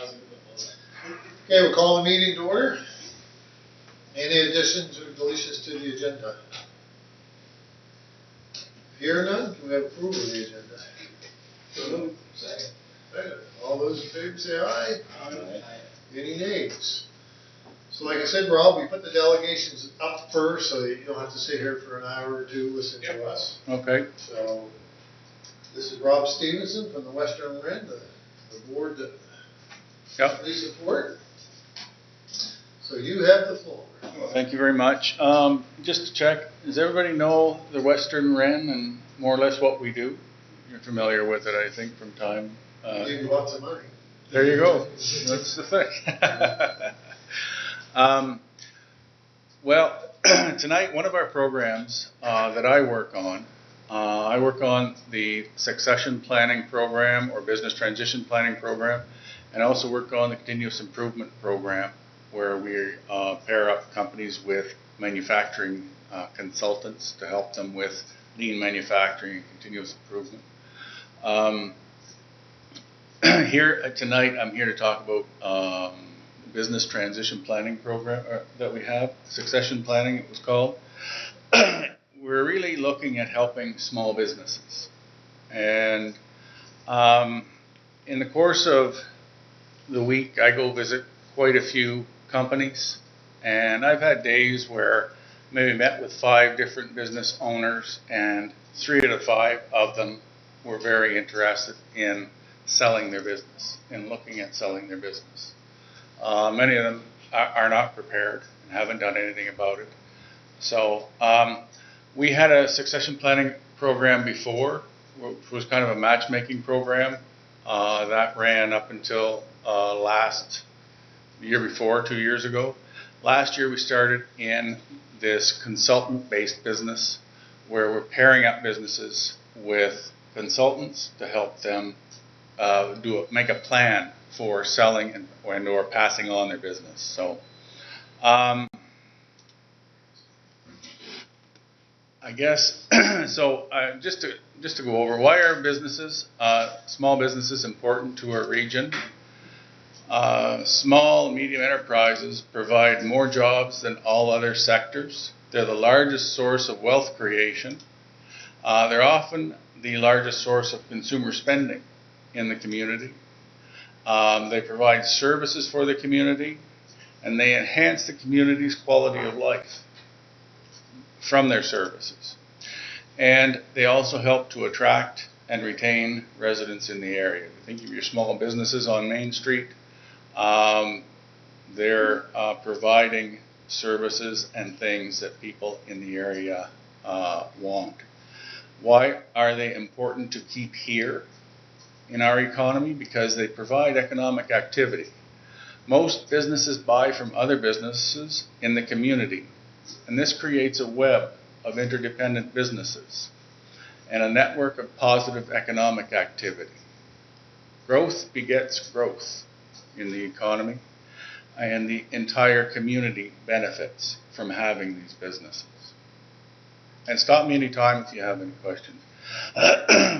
Okay, we'll call the meeting to order. Any additions or deletions to the agenda? Hear none, can we have approval of the agenda? Second. All those in favor say aye. Aye. Any nays? So like I said, Rob, we put the delegations up first, so that you don't have to sit here for an hour or two listening to us. Okay. So, this is Rob Stevenson from the Western Wren, the board that we support. So you have the floor. Thank you very much. Just to check, does everybody know the Western Wren and more or less what we do? You're familiar with it, I think, from time. We give you lots of money. There you go. That's the thing. Well, tonight, one of our programs that I work on the succession planning program or business transition planning program, and I also work on the continuous improvement program, where we pair up companies with manufacturing consultants to help them with lean manufacturing and continuous improvement. Here tonight, I'm here to talk about business transition planning program that we have, succession planning it was called. We're really looking at helping small businesses. And in the course of the week, I go visit quite a few companies, and I've had days where maybe met with 5 different business owners, and 3 out of 5 of them were very interested in selling their business and looking at selling their business. Many of them are not prepared and haven't done anything about it. So we had a succession planning program before, which was kind of a matchmaking program that ran up until last year before, 2 years ago. Last year we started in this consultant-based business where we're pairing up businesses with consultants to help them make a plan for selling and or passing on their business. So I guess so. Just to go over, why are businesses, small businesses, important to our region? Small and medium enterprises provide more jobs than all other sectors. They're the largest source of wealth creation. They're often the largest source of consumer spending in the community. They provide services for the community, and they enhance the community's quality of life from their services. And they also help to attract and retain residents in the area. Think of your small businesses on Main Street. They're providing services and things that people in the area want. Why are they important to keep here in our economy? Because they provide economic activity. Most businesses buy from other businesses in the community, and this creates a web of interdependent businesses and a network of positive economic activity. Growth begets growth in the economy, and the entire community benefits from having these businesses. And stop me anytime if you have any questions.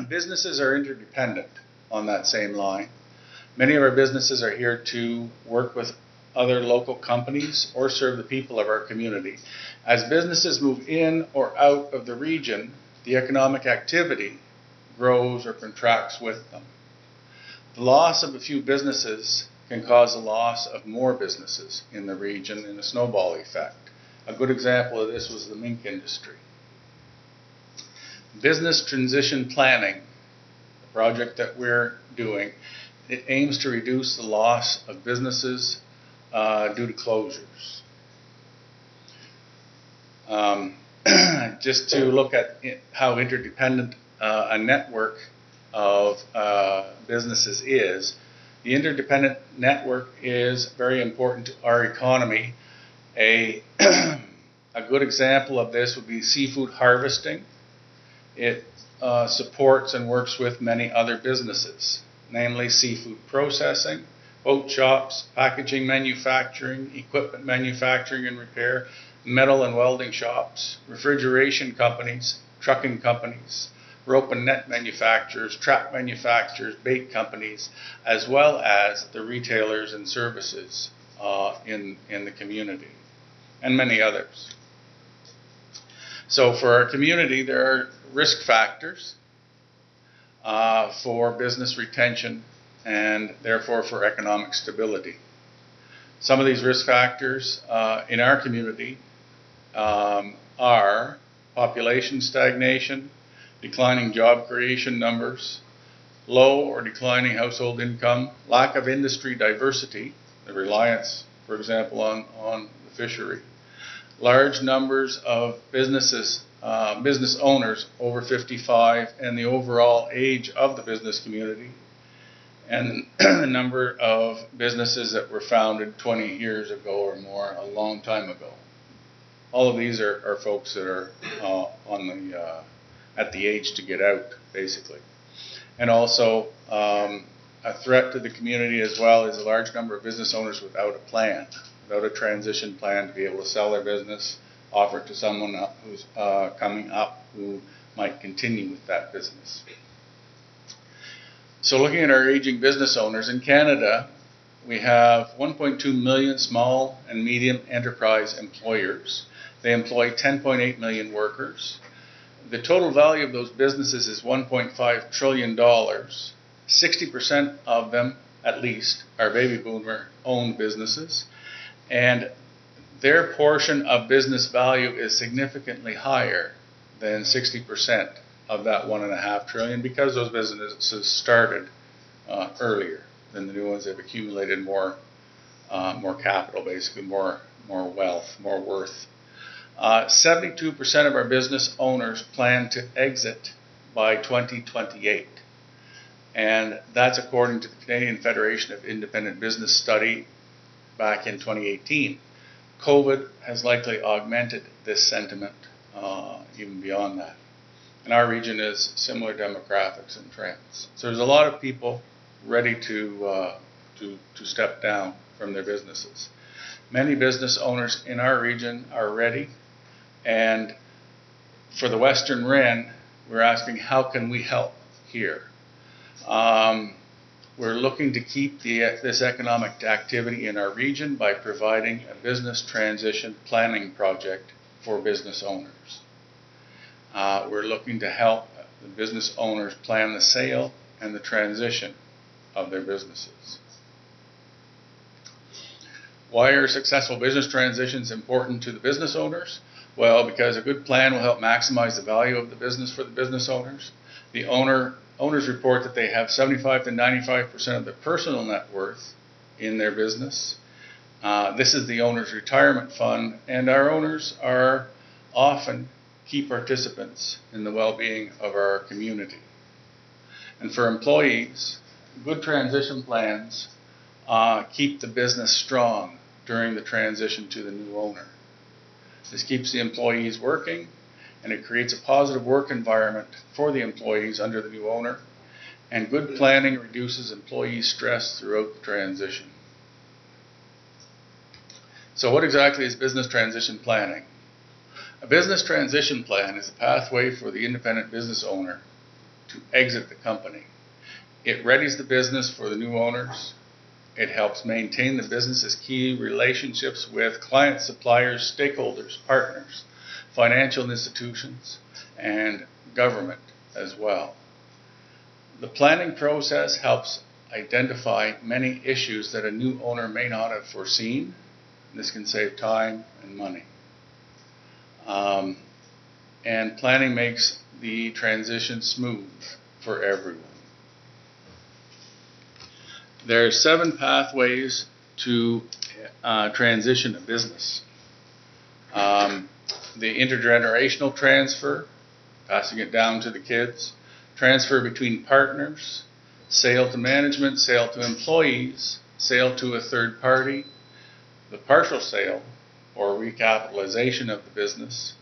Businesses are interdependent on that same line. Many of our businesses are here to work with other local companies or serve the people of our community. As businesses move in or out of the region, the economic activity grows or contracts with them. The loss of a few businesses can cause the loss of more businesses in the region in a snowball effect. A good example of this was the mink industry. Business transition planning, the project that we're doing, it aims to reduce the loss of businesses due to closures. Just to look at how interdependent a network of businesses is, the interdependent network is very important to our economy. A good example of this would be seafood harvesting. It supports and works with many other businesses, namely seafood processing, boat shops, packaging manufacturing, equipment manufacturing and repair, metal and welding shops, refrigeration companies, trucking companies, rope and net manufacturers, trap manufacturers, bait companies, as well as the retailers and services in the community, and many others. So for our community, there are risk factors for business retention and therefore for economic stability. Some of these risk factors in our community are population stagnation, declining job creation numbers, low or declining household income, lack of industry diversity, the reliance, for example, on the fishery, large numbers of business owners over 55, and the overall age of the business community, and the number of businesses that were founded 20 years ago or more, a long time ago. All of these are folks that are at the age to get out, basically. And also, a threat to the community as well is a large number of business owners without a plan, without a transition plan to be able to sell their business, offer it to someone who's coming up who might continue with that business. So looking at our aging business owners, in Canada, we have 1.2 million small and medium enterprise employers. They employ 10.8 million workers. The total value of those businesses is $1.5 trillion. 60% of them, at least, are baby boomer owned businesses. And their portion of business value is significantly higher than 60% of that $1.5 trillion because those businesses started earlier than the new ones. They've accumulated more capital, basically more wealth, more worth. 72% of our business owners plan to exit by 2028. And that's according to the Canadian Federation of Independent Business study back in 2018. COVID has likely augmented this sentiment even beyond that. And our region is similar demographics and trends. So there's a lot of people ready to step down from their businesses. Many business owners in our region are ready, and for the Western Wren, we're asking how can we help here? We're looking to keep this economic activity in our region by providing a business transition planning project for business owners. We're looking to help the business owners plan the sale and the transition of their businesses. Why are successful business transitions important to the business owners? Well, because a good plan will help maximize the value of the business for the business owners. The owners report that they have 75 to 95% of their personal net worth in their business. This is the owner's retirement fund, and our owners are often key participants in the well-being of our community. And for employees, good transition plans keep the business strong during the transition to the new owner. This keeps the employees working, and it creates a positive work environment for the employees under the new owner, and good planning reduces employee stress throughout the transition. So what exactly is business transition planning? A business transition plan is a pathway for the independent business owner to exit the company. It readies the business for the new owners. It helps maintain the business's key relationships with clients, suppliers, stakeholders, partners, financial institutions, and government as well. The planning process helps identify many issues that a new owner may not have foreseen. This can save time and money. And planning makes the transition smooth for everyone. There are 7 pathways to transition a business. The intergenerational transfer, passing it down to the kids, transfer between partners, sale to management, sale to employees, sale to a third party, the partial sale or recapitalization of the business,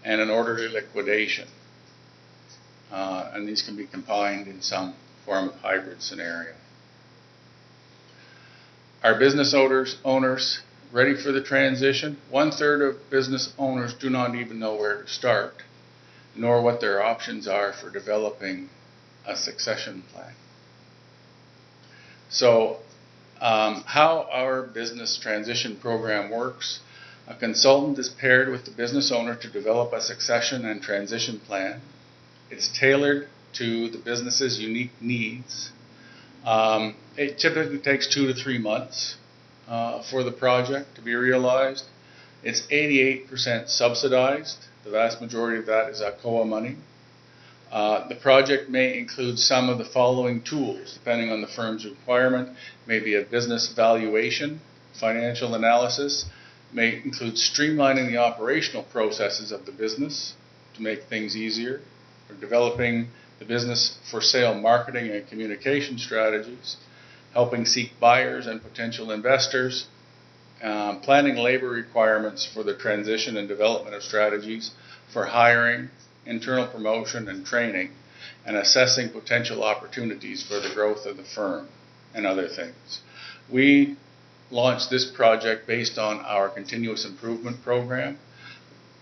and an orderly liquidation. And these can be combined in some form of hybrid scenario. Are business owners ready for the transition? 1/3 of business owners do not even know where to start. nor what their options are for developing a succession plan. So, how our business transition program works: a consultant is paired with the business owner to develop a succession and transition plan. It's tailored to the business's unique needs. It typically takes 2 to 3 months for the project to be realized. It's 88% subsidized. The vast majority of that is ACOA money. The project may include some of the following tools, depending on the firm's requirement. Maybe a business valuation, financial analysis, may include streamlining the operational processes of the business to make things easier, or developing the business for sale marketing and communication strategies, helping seek buyers and potential investors, planning labor requirements for the transition and development of strategies for hiring, internal promotion and training, and assessing potential opportunities for the growth of the firm, and other things. We launched this project based on our continuous improvement program,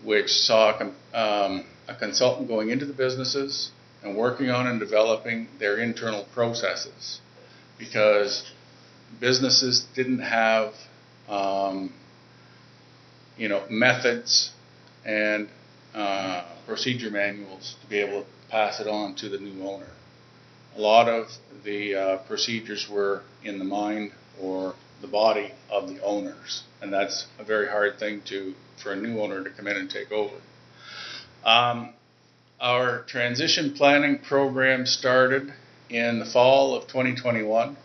which saw a consultant going into the businesses and working on and developing their internal processes, because businesses didn't have methods and procedure manuals to be able to pass it on to the new owner. A lot of the procedures were in the mind or the body of the owners, and that's a very hard thing for a new owner to come in and take over. Our transition planning program started in the fall of 2021,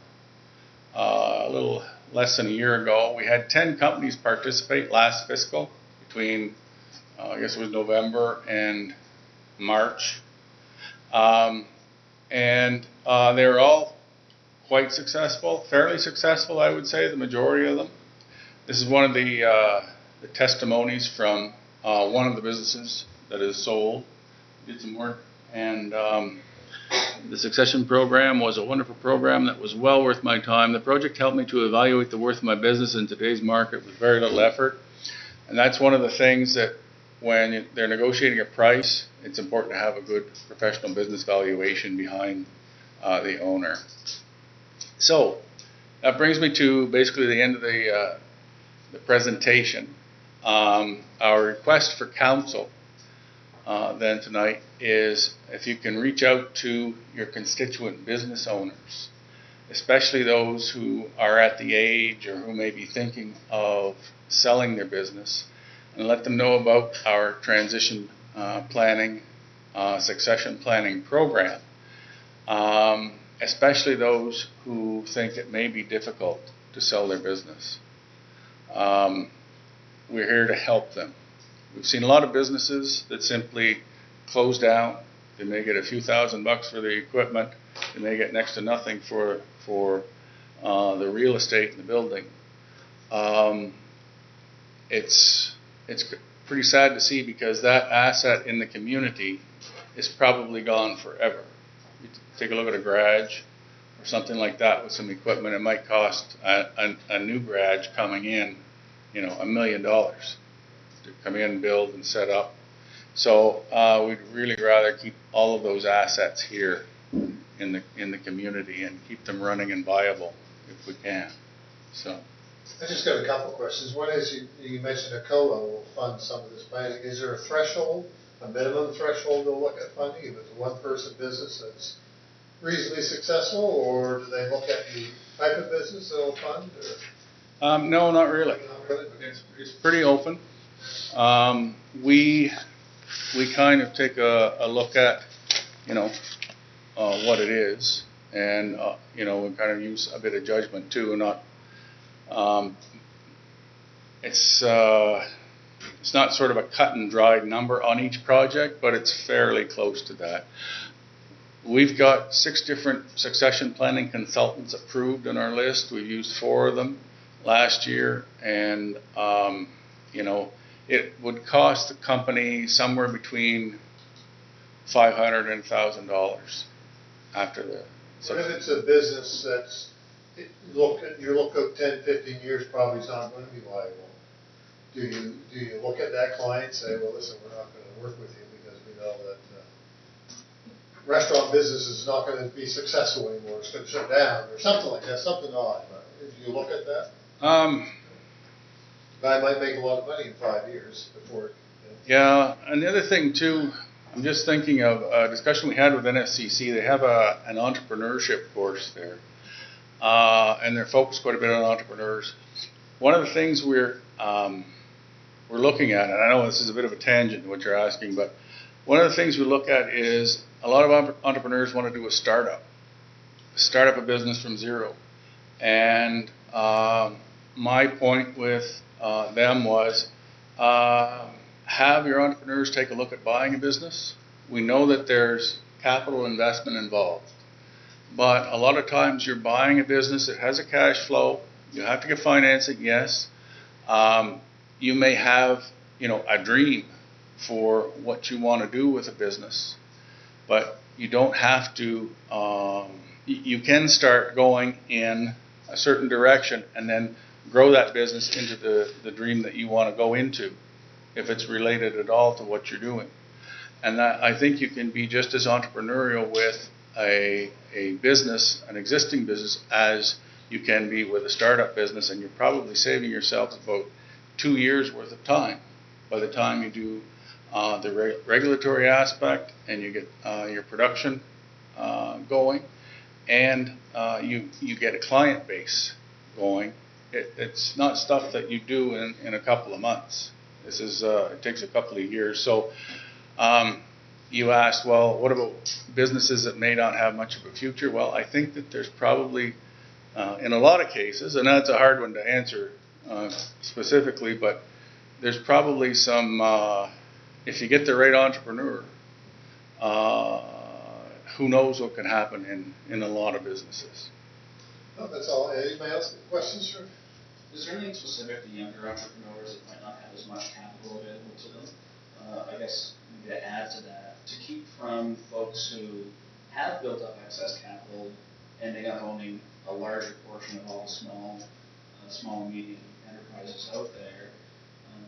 a little less than a year ago. We had 10 companies participate last fiscal, between I guess it was November and March. They were all quite successful, fairly successful, I would say, the majority of them. This is one of the testimonies from one of the businesses that is sold. Did some work, and the succession program was a wonderful program that was well worth my time. The project helped me to evaluate the worth of my business in today's market with very little effort. And that's one of the things that when they're negotiating a price, it's important to have a good professional business valuation behind the owner. So that brings me to basically the end of the presentation. Our request for counsel then tonight is if you can reach out to your constituent business owners, especially those who are at the age or who may be thinking of selling their business, and let them know about our transition planning, succession planning program, especially those who think it may be difficult to sell their business. We're here to help them. We've seen a lot of businesses that simply close down. They may get a few $1,000s for the equipment. They may get next to nothing for the real estate in the building. It's pretty sad to see, because that asset in the community is probably gone forever. You take a look at a garage or something like that with some equipment. It might cost a new garage coming in, $1 million to come in, build, and set up. So we'd really rather keep all of those assets here in the community and keep them running and viable if we can. So. I just got a couple questions. One is you mentioned ACOA will fund some of this planning. Is there a threshold, a minimum threshold to look at funding? If it's a one-person business that's reasonably successful, or do they look at the type of business they'll fund? Or? No, not really. Not really? It's pretty open. We kind of take a look at what it is, and we kind of use a bit of judgment too, not. It's not sort of a cut and dried number on each project, but it's fairly close to that. We've got 6 different succession planning consultants approved on our list. We've used 4 of them last year, and it would cost the company somewhere between $500 and $1,000 after the. What if it's a business that's you look at 10, 15 years, probably it's not going to be viable? Do you look at that client and say, well, listen, we're not going to work with you because we know that restaurant business is not gonna be successful anymore, it's gonna shut down, or something like that, something odd, but if you look at that, guy might make a lot of money in 5 years before. Yeah, and the other thing too, I'm just thinking of a discussion we had with NSCC. They have an entrepreneurship course there, and they're focused quite a bit on entrepreneurs. One of the things we're looking at, and I know this is a bit of a tangent what you're asking, but one of the things we look at is a lot of entrepreneurs want to do a start up a business from zero. And my point with them was have your entrepreneurs take a look at buying a business. We know that there's capital investment involved, but a lot of times you're buying a business that has a cash flow. You have to get financing, yes. You may have, a dream for what you want to do with a business, but you don't have to. You can start going in a certain direction and then grow that business into the dream that you want to go into, if it's related at all to what you're doing. And I think you can be just as entrepreneurial with a business, an existing business, as you can be with a startup business, and you're probably saving yourself about 2 years worth of time by the time you do the regulatory aspect and you get your production going, and you get a client base going. It's not stuff that you do in a couple of months. This is it takes a couple of years. So you asked, well, what about businesses that may not have much of a future? Well, I think that there's probably in a lot of cases, and that's a hard one to answer specifically, but there's probably some, if you get the right entrepreneur, who knows what can happen in a lot of businesses. No, that's all. Anybody else have questions? Is there anything specific to younger entrepreneurs that might not have as much capital available to them? I guess maybe to add to that, to keep from folks who have built up excess capital ending up owning a larger portion of all the small and medium enterprises out there,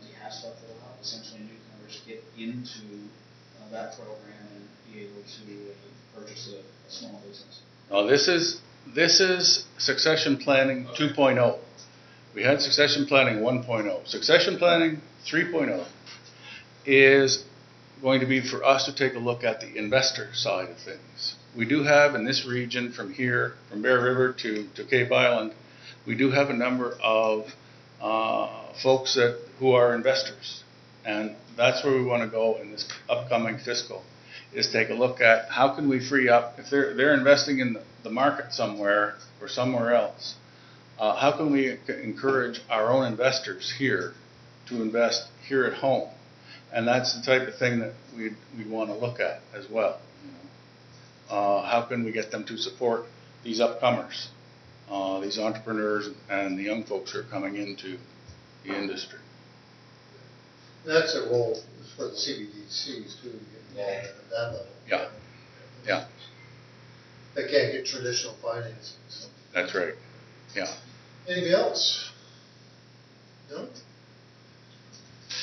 do you have stuff that will help essentially newcomers get into that program and be able to purchase a small business? Now this is succession planning 2.0. We had succession planning 1.0. Succession planning 3.0 is going to be for us to take a look at the investor side of things. We do have in this region, from here, from Bear River to Cape Island, we do have a number of folks who are investors, and that's where we want to go in this upcoming fiscal, is take a look at how can we free up, if they're investing in the market somewhere or somewhere else, how can we encourage our own investors here to invest here at home? And that's the type of thing that we want to look at as well. How can we get them to support these upcomers, these entrepreneurs and the young folks who are coming into the industry? That's a role for the CBDCs too, to get involved at that level. Yeah, yeah. They can't get traditional financing. So. That's right, yeah. Anything else? No?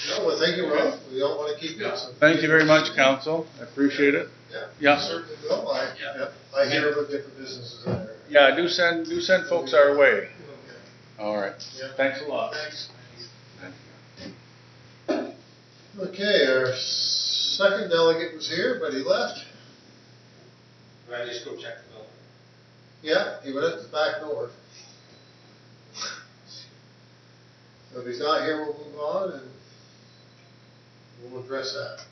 No, well, thank you, Rob. We don't want to keep you. So Thank you very much, Council. I appreciate it. Yeah. Certainly will. I hear about different businesses in there. Yeah, do send folks our way. All right. Yeah. Thanks a lot. Thanks. Okay, our second delegate was here, but he left. Can I just go check the bill? Yeah, he went out the back door. So if he's not here, we'll move on and we'll address that.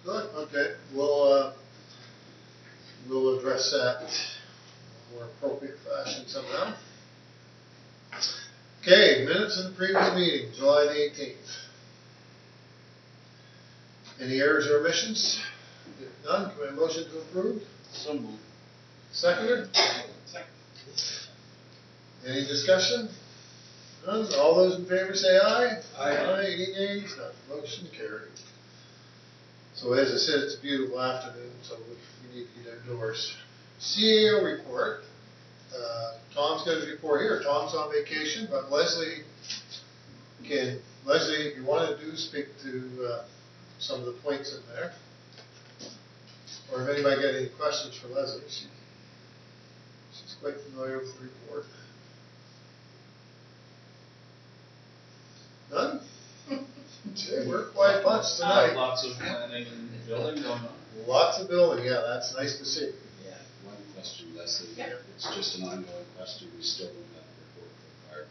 Good, okay. We'll address that in a more appropriate fashion somehow. Okay, minutes of the previous meeting, July the 18th. Any errors or omissions? If none, can we have a motion to approve? So moved. Seconder? Second. Any discussion? None, all those in favor say aye. Aye. Any nays? None, motion carried. So as I said, it's a beautiful afternoon, so we need to get outdoors. CEO report. Tom's got his report here. Tom's on vacation, but Leslie, if you want to speak to some of the points in there. Or if anybody got any questions for Leslie, she's quite familiar with the report. None? Okay, we're a quiet bunch tonight. Lots of planning and building going on. Lots of building, yeah, that's nice to see. Yeah, one question, Leslie. Yeah. It's just an ongoing question. We still don't have a report from the fire.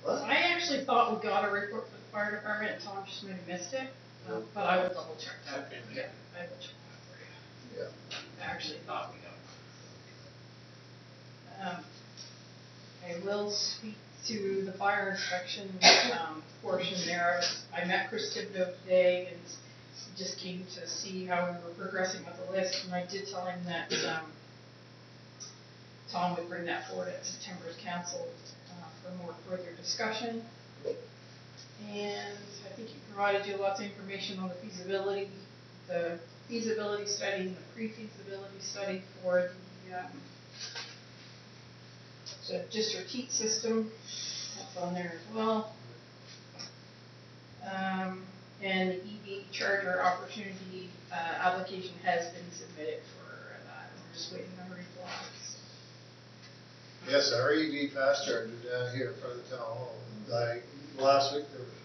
What? I actually thought we got a report from the fire department, and Tom just maybe missed it, but I will double check that. Okay. Yeah, I will check that for you. Yeah. I actually thought we got one. I will speak to the fire inspection, portion there. I met Chris Thibodeau today and just came to see how we were progressing with the list, and I did tell him that, Tom would bring that forward at September's council, for more further discussion. And I think he provided you lots of information on the feasibility study and the pre-feasibility study for the district heat system. That's on there as well. And the EV charger opportunity application has been submitted for that. We're just waiting on replies. Yes, our EV fast charger down here in front of the town hall. Last week there were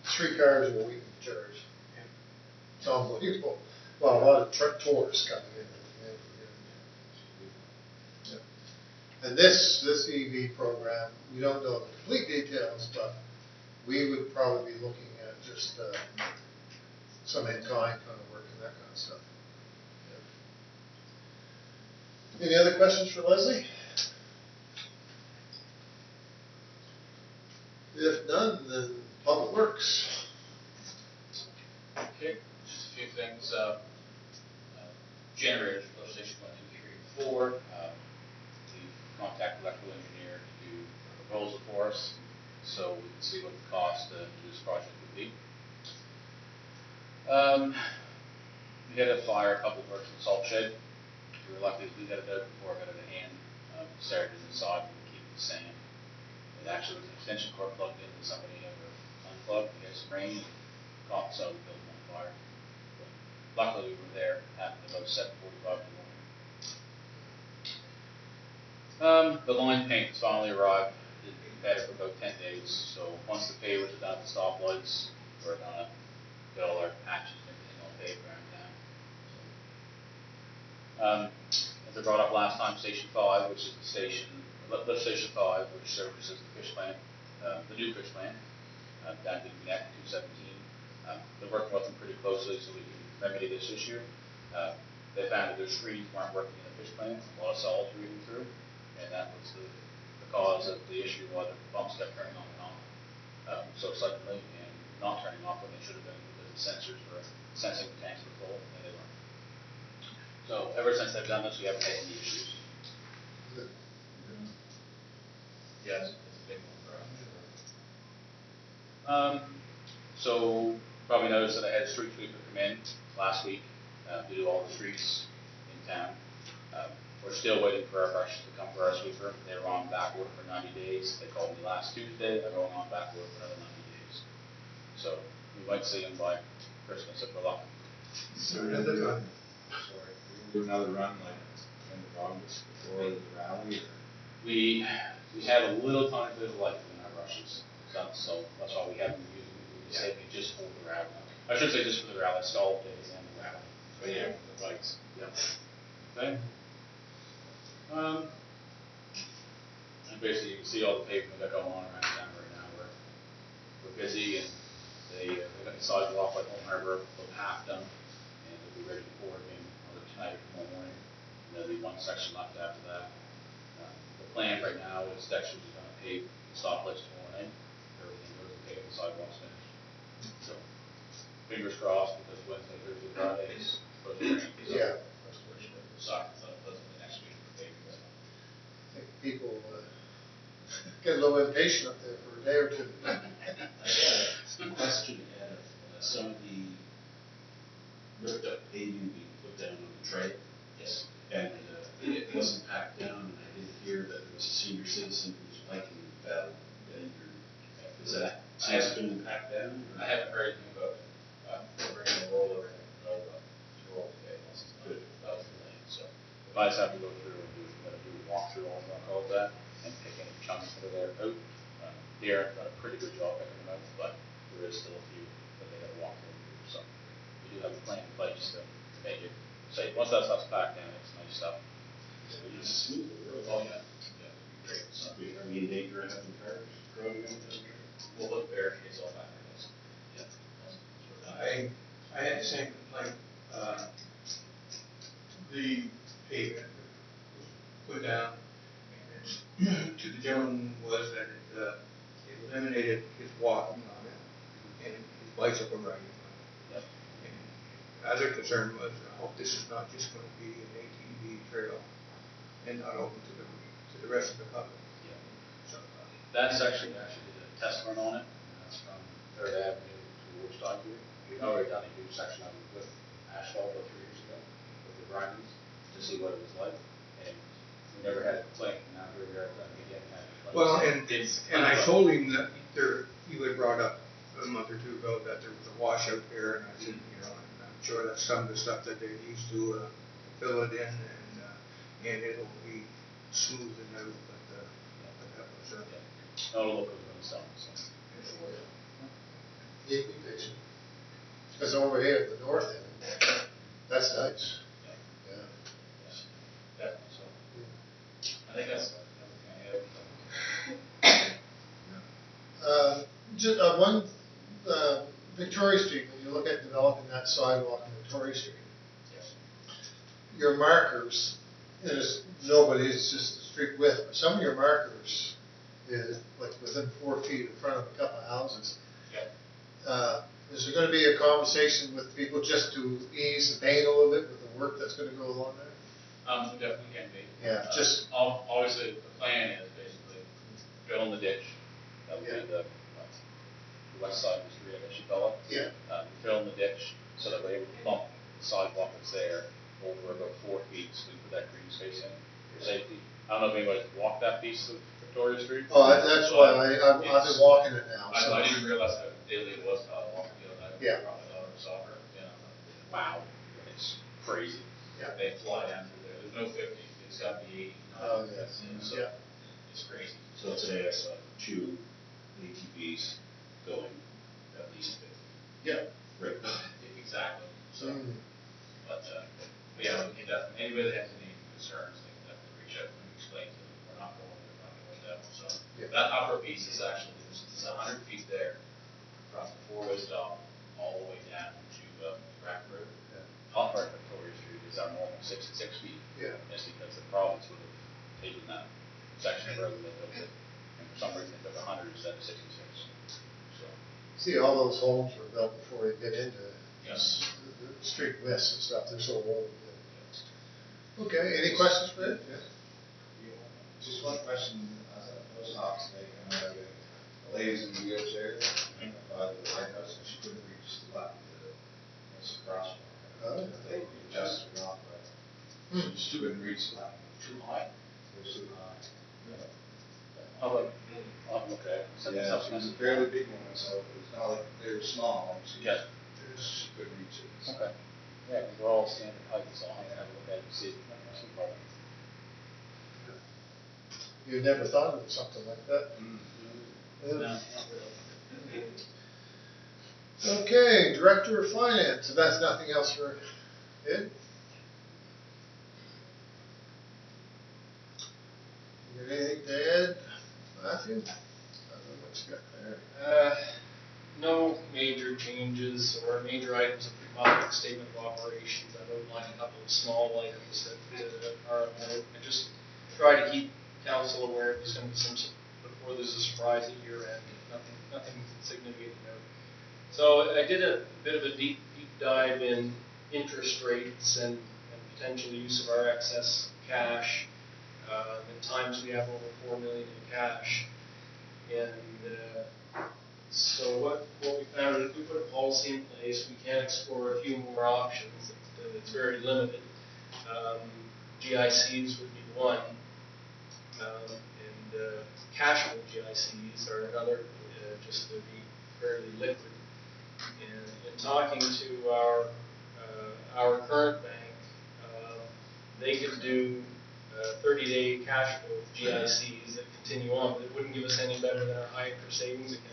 3 cars a week charged. It's unbelievable. Well, a lot of truck tours coming in. And this EV program, we don't know the complete details, but we would probably be looking at just some in-kind kind of work and that kind of stuff. Yeah. Any other questions for Leslie? If none, then Public Works. Okay, just a few things. Generators, lift station 1, 2, 3, 4. We contacted electrical engineer to do a proposal for us, so we can see what the cost to do this project would be. We had a fire, Public Works in Salt Shed. We were lucky we got it out before I got it in hand. Started inside and keep it the same. It actually was an extension cord plugged in and somebody ever unplugged. We had some rain and caught some of the building on fire. But luckily we were there, happened about 7:45 in the morning. The line paint has finally arrived. We've had it for about 10 days. So once the pavers are done, the stoplights, we're gonna get all our patches and everything all paved around town. As I brought up last time, Station 5, which is the station, lift station 5, which services the fish plant, the new fish plant, down to Connect 217. They're working with them pretty closely so we can remedy this issue. They found that their screens weren't working in the fish plant, a lot of solids reading through, and that was the cause of the issue why the pumps kept turning on and off so suddenly and not turning off when they should have been because the sensors were sensing the tanks were full and they weren't. So ever since they've done this, we haven't had any issues. Yes, it's a big one for us. So probably noticed that I had a street sweeper come in last week to do all the streets in town. We're still waiting for our brushes to come for our sweeper. They were on back order for 90 days. They called me last Tuesday. They're going on back order for another 90 days. So we might see them by Christmas if we're lucky. So another run. Sorry, we'll do another run like end of August before the rally. We had a little tiny bit of life in our brushes, so that's why we haven't been using it. We saved it just for the rally. I should say just for the rally, stall days and the rally. But yeah, the bikes. Yep. Okay. And basically, you can see all the pavement that got going on around town right now. We're busy, and they got the sidewalk by Home Harbor about half done, and they'll be ready to pour again either tonight or tomorrow morning. And there'll be one section left after that. The plan right now is Dexter's is going to pave the stoplights tomorrow night. Everything goes to pave the sidewalks finished. So fingers crossed because Wednesday, Thursday, Friday is supposed to rain. So Yeah. suck. So it doesn't be next week for paving. I think people get a little impatient up there for a day or two. I got a question, Ed, of some of the ripped up paving being put down on the trail. Yes. And it wasn't packed down, and I did hear that there was a senior citizen who was biking and fell. Is that, has been packed down? I haven't heard anything about it. We're bringing a roller in, roll today, once it's good, about the lane, so. If I just have to go through and do a walkthrough, I'll call it that, and pick any chunks that are there out. Darren done a pretty good job picking them out, but there is still a few that they gotta walk through and do, so. We do have a plan in place to make it safe. Once that stuff's back down, it's nice stuff. It's smooth, really. Oh, yeah, yeah, great, so. Are we in danger of having cars driving on the trail? We'll look barricades all back, I guess. Yeah. I had the same complaint, the pavement was put down, and to the gentleman was that it eliminated his walking on it, and his bicycle riding on it. Yep. And other concern was, I hope this is not just gonna be an ATV trail, and not open to the rest of the public. So, that section, we actually did a test run on it, and that's from Third Avenue to Woodstock here. We've already done a huge section of it with asphalt about 3 years ago, with the grindings, to see what it was like, and we never had a complaint, and now here we are done again, having complaints. Well, It's and I told him that you had brought up a month or two ago that there was a washout there, and I said, and I'm sure that's some of the stuff that they used to fill it in, and it'll be smoothed out, but that was, No, it'll look good when it's done, so. Need to be patient. Because over here at the north end, that's nice. Yeah. Yeah, so. I think that's everything I have. Just, Victoria Street, when you look at developing that sidewalk in Victoria Street, Yes. your markers, there's nobody, it's just the street width, but some of your markers is like within 4 feet in front of a couple of houses. Yeah. Is there gonna be a conversation with people just to ease the pain a little bit with the work that's gonna go along there? There definitely can be. Yeah, just- Obviously, the plan is basically fill in the ditch. That would be the west side of the street, I guess you call it. Yeah. Fill in the ditch, so that way we can bump the sidewalk that's there over about 4 feet, so we put that green space in for safety. I don't know if anybody's walked that piece of Victoria Street. Oh, that's why I've been walking it now, so. I didn't realize how daily it was, Yeah. brought my daughter to soccer, Wow, it's crazy. Yeah. they fly down through there, there's no 50, it's gotta be 80, Oh, yes. so Yeah. it's crazy. So today I saw 2 ATVs going at least 50. Yeah. Right. Exactly, so, Mm. but yeah, we can definitely, anybody that has any concerns, they can definitely reach out and explain to them, we're not going there, we're not going down, so. Yeah. That upper piece is actually, there's 100 feet there, from the four-way stop, all the way down to Rack Road. Top part of Victoria Street is our normal 66 feet. Yeah. It's because the province would have taken that section of road and they built it, and for some reason they took 100 instead of 66. So, See, all those homes were built before you get into Yes. the street widths and stuff, they're so old. Okay, any questions, Fred? Yeah. Just one question, I was off today, the ladies in the wheelchair, by the White House, and she couldn't reach the button to crosswalk. Oh. They adjusted it off, but she couldn't reach the button. too high. It was too high. I'll look at it. Send me Yeah, something. she was a fairly big one, so it's not like they were small, she Yeah. she couldn't reach it. Okay. Yeah, because we're all standard height, so I'll have a look at it and see. See what- You never thought of something like that? Yeah. No. Okay, Director of Finance, if that's nothing else for Ed? You got anything to add, Matthew? I don't know what you got there. No major changes or major items of the statement of operations. I've outlined a couple of small items that are, I just try to keep council aware of there's going to be some, before there's a surprise at year end, nothing significant to note. So I did a bit of a deep dive in interest rates and potential use of our excess cash. At times we have over $4 million in cash. And so what we found is if we put a policy in place, we can explore a few more options. It's very limited. GICs would be one, and cashable GICs are another, just to be fairly liquid. And in talking to our current bank, they could do 30-day cashable GICs that continue on, but it wouldn't give us any better than our high interest savings account.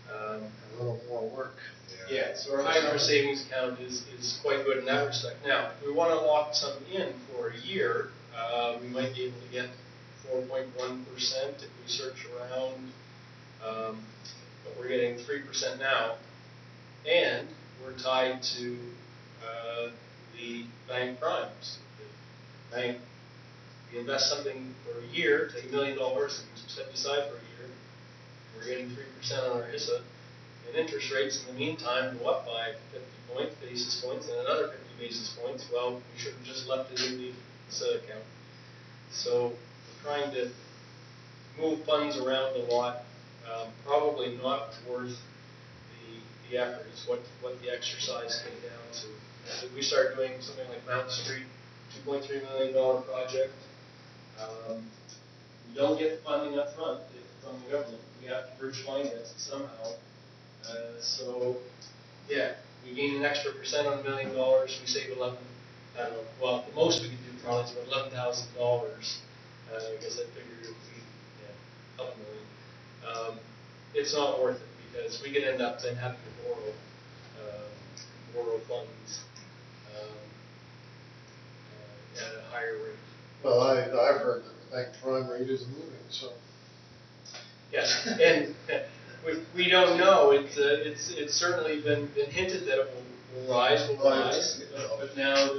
A little more work. Yeah, so our high interest savings account is quite good in that respect. Now, if we want to lock some in for a year, we might be able to get 4.1% if we search around, but we're getting 3% now, and we're tied to the bank primes. The bank, we invest something for a year, take $1 million and set aside for a year, we're getting 3% on our HISA, and interest rates in the meantime go up by 50 basis points and another 50 basis points. Well, we should have just left it in the HISA account. So we're trying to move funds around a lot, probably not worth the effort is what the exercise came down to. If we start doing something like Mountain Street, $2.3 million project, we don't get the funding up front from the government. We have to bridge finance it somehow. So, yeah, we gain an extra percent on $1 million. We save 11. I don't know. Well, the most we could do probably is about $11,000. I guess I figured it would be a couple million. It's not worth it because we could end up then having to borrow funds at a higher rate. Well, I've heard that the bank prime rate is moving, so. Yes, and we don't know. It's certainly been hinted that it will rise, but now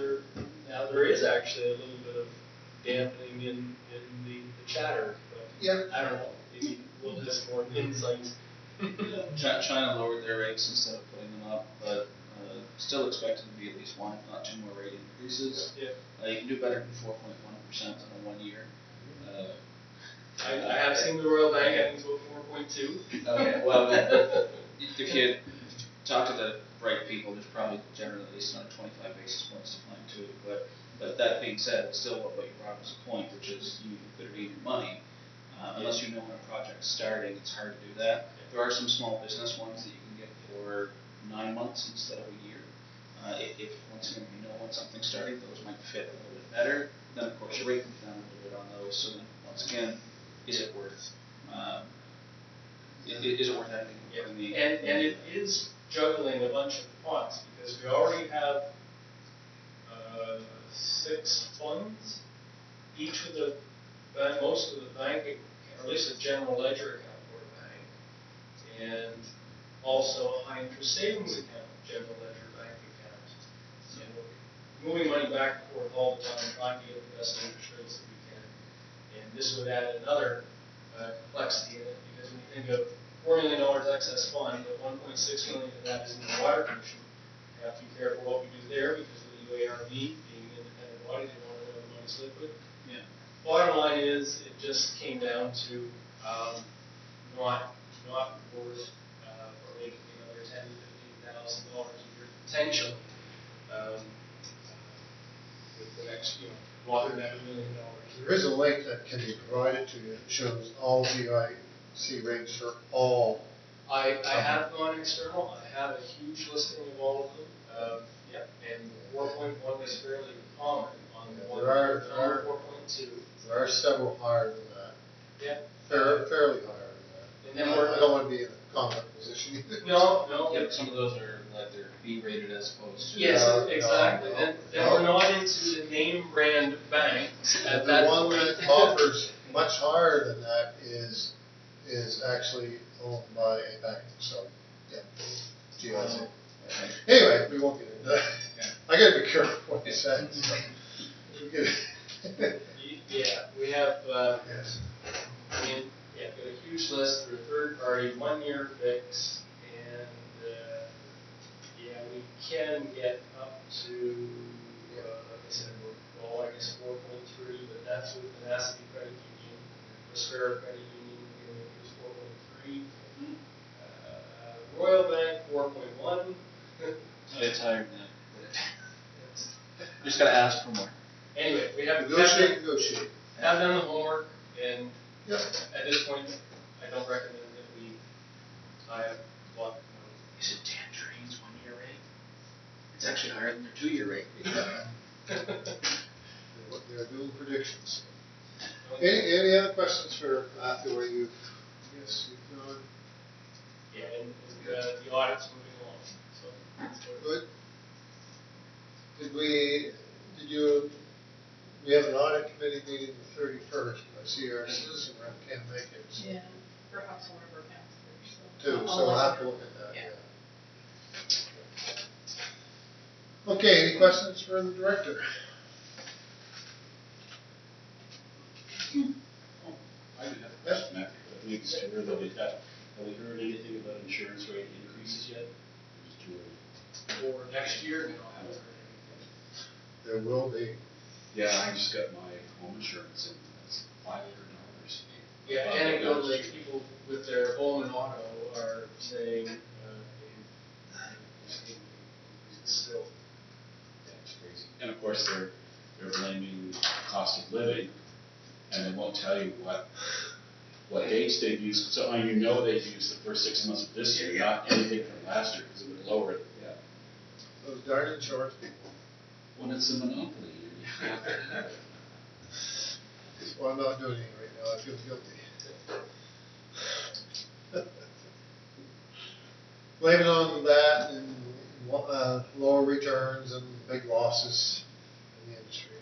there is actually a little bit of dampening in the chatter. But yeah. I don't know. Maybe we'll have more insight. China lowered their rates instead of putting them up, but still expected to be at least one, if not two more rate increases. Yeah. You can do better than 4.1% in a 1 year. I have seen the Royal Bank. I think it's about 4.2. Okay, well, if you talk to the right people, there's probably generally at least another 25 basis points to climb too. But that being said, it's still what you brought up as a point, which is you could read your money. Unless you know when a project's starting, it's hard to do that. There are some small business ones that you can get for 9 months instead of a year. If once again you know when something's starting, those might fit a little bit better. Then of course your rate comes down a little bit on those. So then once again, is it worth anything? Yeah. And it is juggling a bunch of pots because we already have 6 funds, each with the bank, most of the bank, or at least a general ledger account for a bank, and also a high interest savings account, general ledger bank account. So we're moving money back and forth all the time, trying to get the best interest rates that we can. And this would add another complexity in it because when you think of $4 million excess fund, but $1.6 million of that is in the water commission. We have to be careful what we do there because of the UARB being an independent body. They want to know the money's liquid. Yeah. Bottom line is, it just came down to not worth for making another $10,000 to $15,000 a year potentially with the next, blocking that $1 million. There is a link that can be provided to you that shows all GIC rates for all. I have gone external. I have a huge listing of all of them. And 4.1 is fairly common on the one. There are 4.2. There are several higher than that. Yeah. Fairly higher than that. And then I don't want to be in a conflict position either. No. Yeah, but some of those are like they're B-rated as opposed to. Yes, exactly. No. And we're not into the name brand banks at The that one point. that offers much higher than that is actually owned by a bank, so, yeah, GIC. Anyway, we won't get into that. I gotta be careful what you say. Yeah, we have, Yes. got a huge list for a third party, 1 year fix, and, we can get up to, like I said, I guess 4.3, but that's with the Tenacity Credit Union, Prospera Credit Union, is Royal Bank 4.1. I get tired of that. Just gotta ask for more. Anyway, we have Negotiate. have done the homework, and Yep. at this point, I don't recommend that we tie up block money. Is it Tangerine's 1-year rate? It's actually higher than their 2-year rate. They're doing predictions. Any other questions for after where you've, yes, you've gone? Yeah, and the audit's moving along, so. Good. We have an audit committee meeting the 31st. I see our citizen rep can't make it. So. Yeah, perhaps one of our counselors, so. Too, I'll so we'll let have you to know. look at that, Yeah. yeah. Okay, any questions for the director? I do have a question, Matthew, but I think it's too early to tell. Have we heard anything about insurance rate increases yet? Or is it too early? For next year, no, I haven't heard anything. There will be. Yeah, I just got my home insurance and it's $500. Yeah, anecdotally, people with their home and auto are saying, still. That's crazy. And of course, they're blaming cost of living, and they won't tell you what dates they've used. So you know they've used the first 6 months of this year, not anything from last year, because it would lower it. Yeah. Those darn insurance people. When it's a monopoly, you have to have it. Well, I'm not doing anything right now. I feel guilty. Blame it on that and lower returns and big losses in the industry.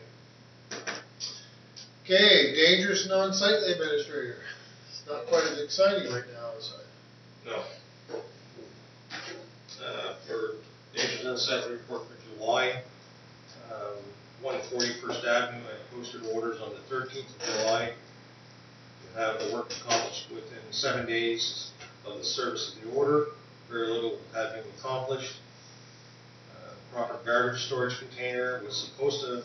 Okay, dangerous and unsightly administrator. It's not quite as exciting right now as No. For Dangerous Unsightly report for July, 140 First Avenue, I posted orders on the 13th of July to have the work accomplished within 7 days of the service of the order. Very little had been accomplished. Proper garbage storage container was supposed to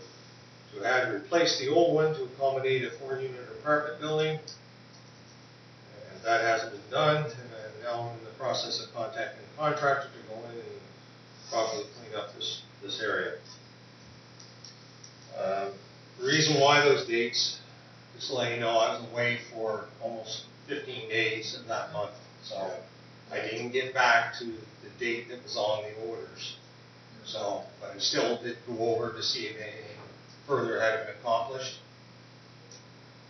have replaced the old one to accommodate a 4-unit apartment building. And that hasn't been done, and now I'm in the process of contacting the contractor to go in and properly clean up this area. The reason why those dates, just to let you know, I was away for almost 15 days in that month, so I didn't get back to the date that was on the orders. So, but I still did go over to see if anything further had been accomplished.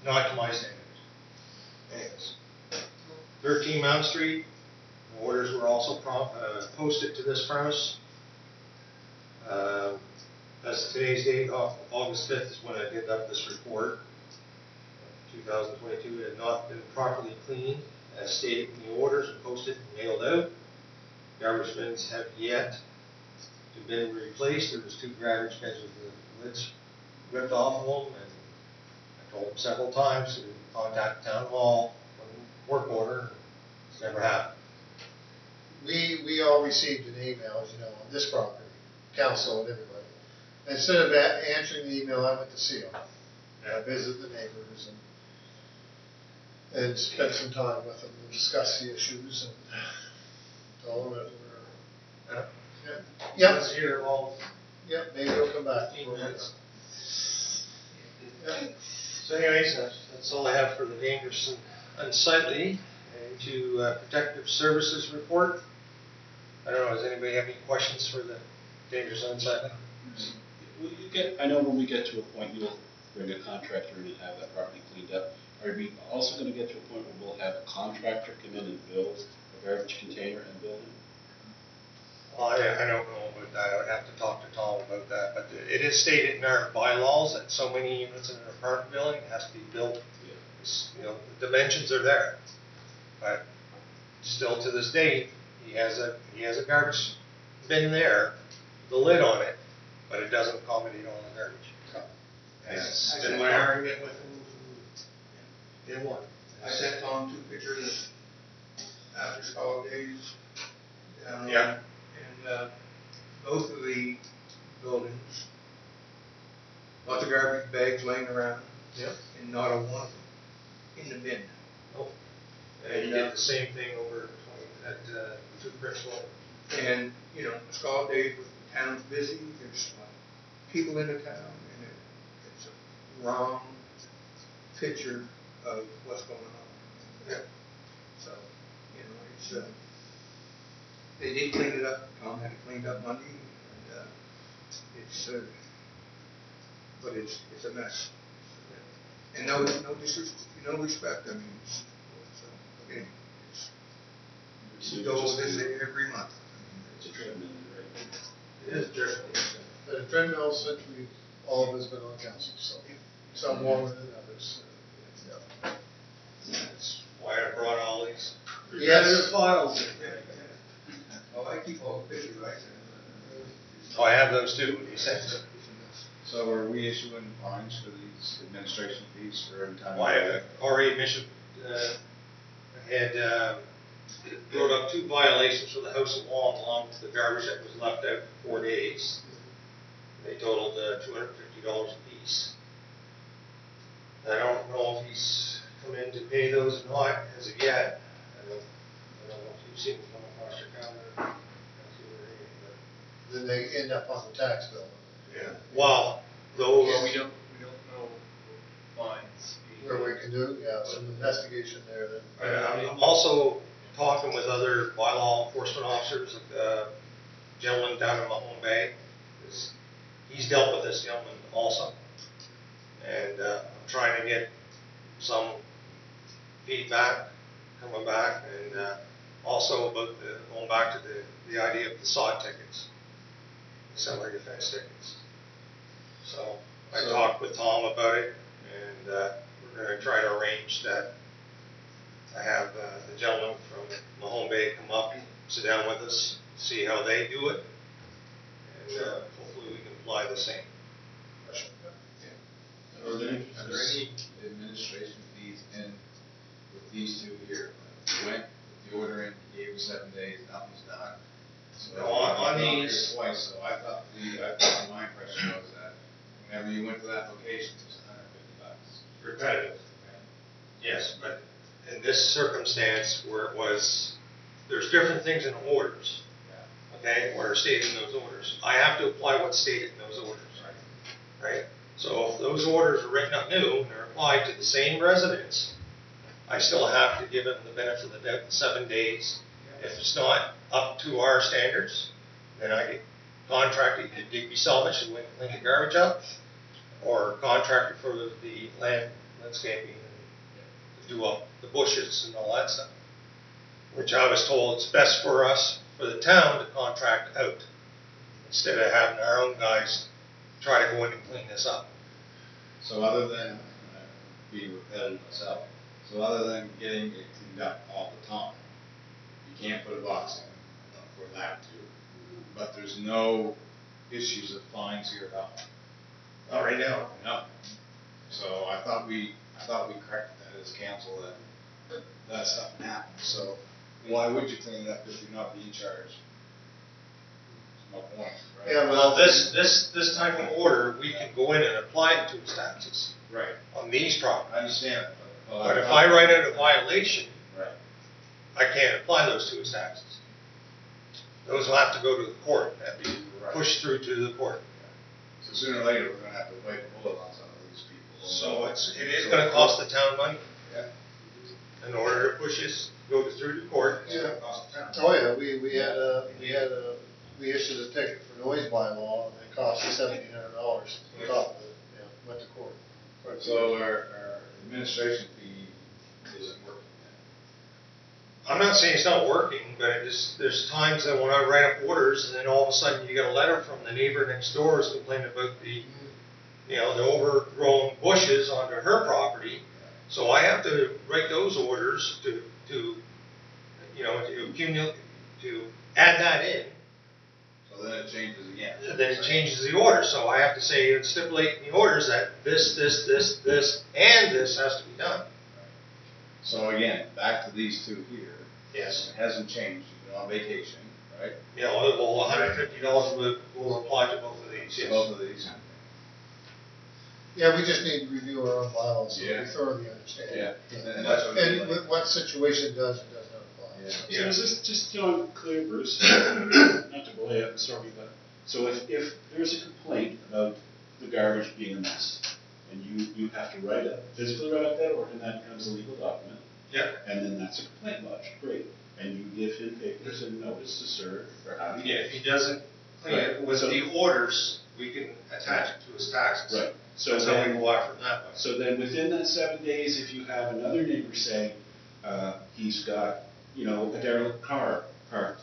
Not to my standards. Anyways, 13 Mount Street, the orders were also posted to this premise. That's today's date, August 5th is when I did up this report. 2022, it had not been properly cleaned as stated in the orders and posted and mailed out. Garbage bins have yet to be replaced. There was 2 garbage bins with the lids ripped off of them, and I told them several times to contact town hall, put in work order. It's never happened. We all received an email, as you know, on this property, council and everybody. Instead of answering the email, I went to see them. I visited the neighbors and spent some time with them and discussed the issues and told them that we're. Yep. Let's hear all. Yep, maybe he'll come back. For minutes. Yep. So anyways, that's all I have for the dangerous and unsightly. And to protective services report. I don't know, does anybody have any questions for the dangerous and unsightly? I know when we get to a point, you'll bring a contractor in and have that property cleaned up. Are we also going to get to a point where we'll have a contractor come in and build a garbage container and building? Well, I don't know about that. I would have to talk to Tom about that. But it is stated in our bylaws that so many units in an apartment building has to be built. You know, the dimensions are there. But still to this date, he has a garbage bin there, the lid on it, but it doesn't accommodate all the garbage. And it's been my argument with him from day one. I sent Tom 2 pictures after school days. Yeah. And both of the buildings, lots of garbage bags laying around. Yep. And not a one of them in the bin. Nope. And he did the same thing over at the to Prince William. And, you know, it's all day, the town's busy, there's people in the town, and it's a wrong picture of what's going on. Yeah. So, you know, it's, they did clean it up, Tom had it cleaned up Monday, and, it's, but it's a mess. And no respect, I mean, okay, we go over this every month. It's a treadmill, right? It is dreadful. But a treadmill since we all of us been on council, so some more than others. That's why I brought all these Yes. files in here. Oh, I keep all the pictures, right? Oh, I have those too, he sends. So are we issuing fines for these administration fees for every time? Why, already Bishop, had, wrote up 2 violations for the house of law along with the garbage that was left out for 4 days. They totaled, $250 a piece. I don't know if he's come in to pay those or not as of yet. I don't know if you've seen them come across your calendar. Then they end up on the tax bill. Yeah. Well, those. Well, we don't know fines. Where we can do, yeah, some investigation there then. I'm also talking with other bylaw enforcement officers, like the gentleman down in Mahone Bay. He's dealt with this gentleman also. And I'm trying to get some feedback coming back, and also about going back to the idea of the SOD tickets, similar defense tickets. So I talked with Tom about it, and we're going to try to arrange that. I have the gentleman from Mahone Bay come up, sit down with us, see how they do it, and hopefully we can apply the same. Are there any administration fees in with these two here? You went, with the order in, you gave 7 days, nothing's done. So No, on these. twice, so I thought my impression was that whenever you went to that location, it was $150. Repetitive. Yes, but in this circumstance where it was, there's different things in orders, okay, what are stated in those orders. I have to apply what's stated in those orders, right? So if those orders are written up new and they're applied to the same residents, I still have to give them the benefit of the doubt in 7 days. If it's not up to our standards, then I get contracted to Digby Salvage and clean the garbage up, or contracted for the landscaping and to do up the bushes and all that stuff. Which I was told it's best for us, for the town, to contract out, instead of having our own guys try to go in and clean this up. So other than, being repetitive myself, so other than getting it cleaned up all the time, you can't put a box in for that too, but there's no issues of fines here at all. Not right now. No. So I thought we corrected that as council, that stuff happened, so why would you clean it up if you're not being charged? No point, right? Yeah, Well, this type of order, we can go in and apply it to its taxes Right, on these properties. I understand, But if I write out a violation, Right. I can't apply those to its taxes. Those will have to go to the court, have to be pushed through to the court. So sooner or later, we're gonna have to bite the bullet on some of these people. So it is gonna cost the town money. Yeah. In order to push this, go through the court, it's Yeah. gonna cost the town. Oh, yeah, we issued a ticket for noise bylaw, and it cost us $1,700 on top of it, went to court. So our administration fee isn't working I'm not saying it's not working, but there's times that when I write up orders, and then all of a sudden you get a letter from the neighbor next door who's complaining about the overgrown bushes onto her property. So I have to write those orders to accumulate, to add that in. So then it changes again. Then it changes the order, so I have to say, stipulate in the orders that this, and this has to be done. So again, back to these two here. Yes. It hasn't changed, you've been on vacation, right? Well, $150 will apply to both of these, yes. Both of these. Yeah, we just need to review our own bylaws so we Yeah. thoroughly understand. Yeah. And that's what we And like. what situation does and does not apply. So is this, just so I'm clear, Bruce, not to belay up the story, but, so if there's a complaint about the garbage being a mess, and you have to physically write up that order, and that becomes a legal document, Yeah. and then that's a complaint lodge, great. And you give him papers and notice to serve, or how do you? Yeah, if he doesn't clean it with the orders, we can attach it to his taxes. Right. So That's how we then, go after it that way. so then within that 7 days, if you have another neighbor say, he's got, a derelict car parked.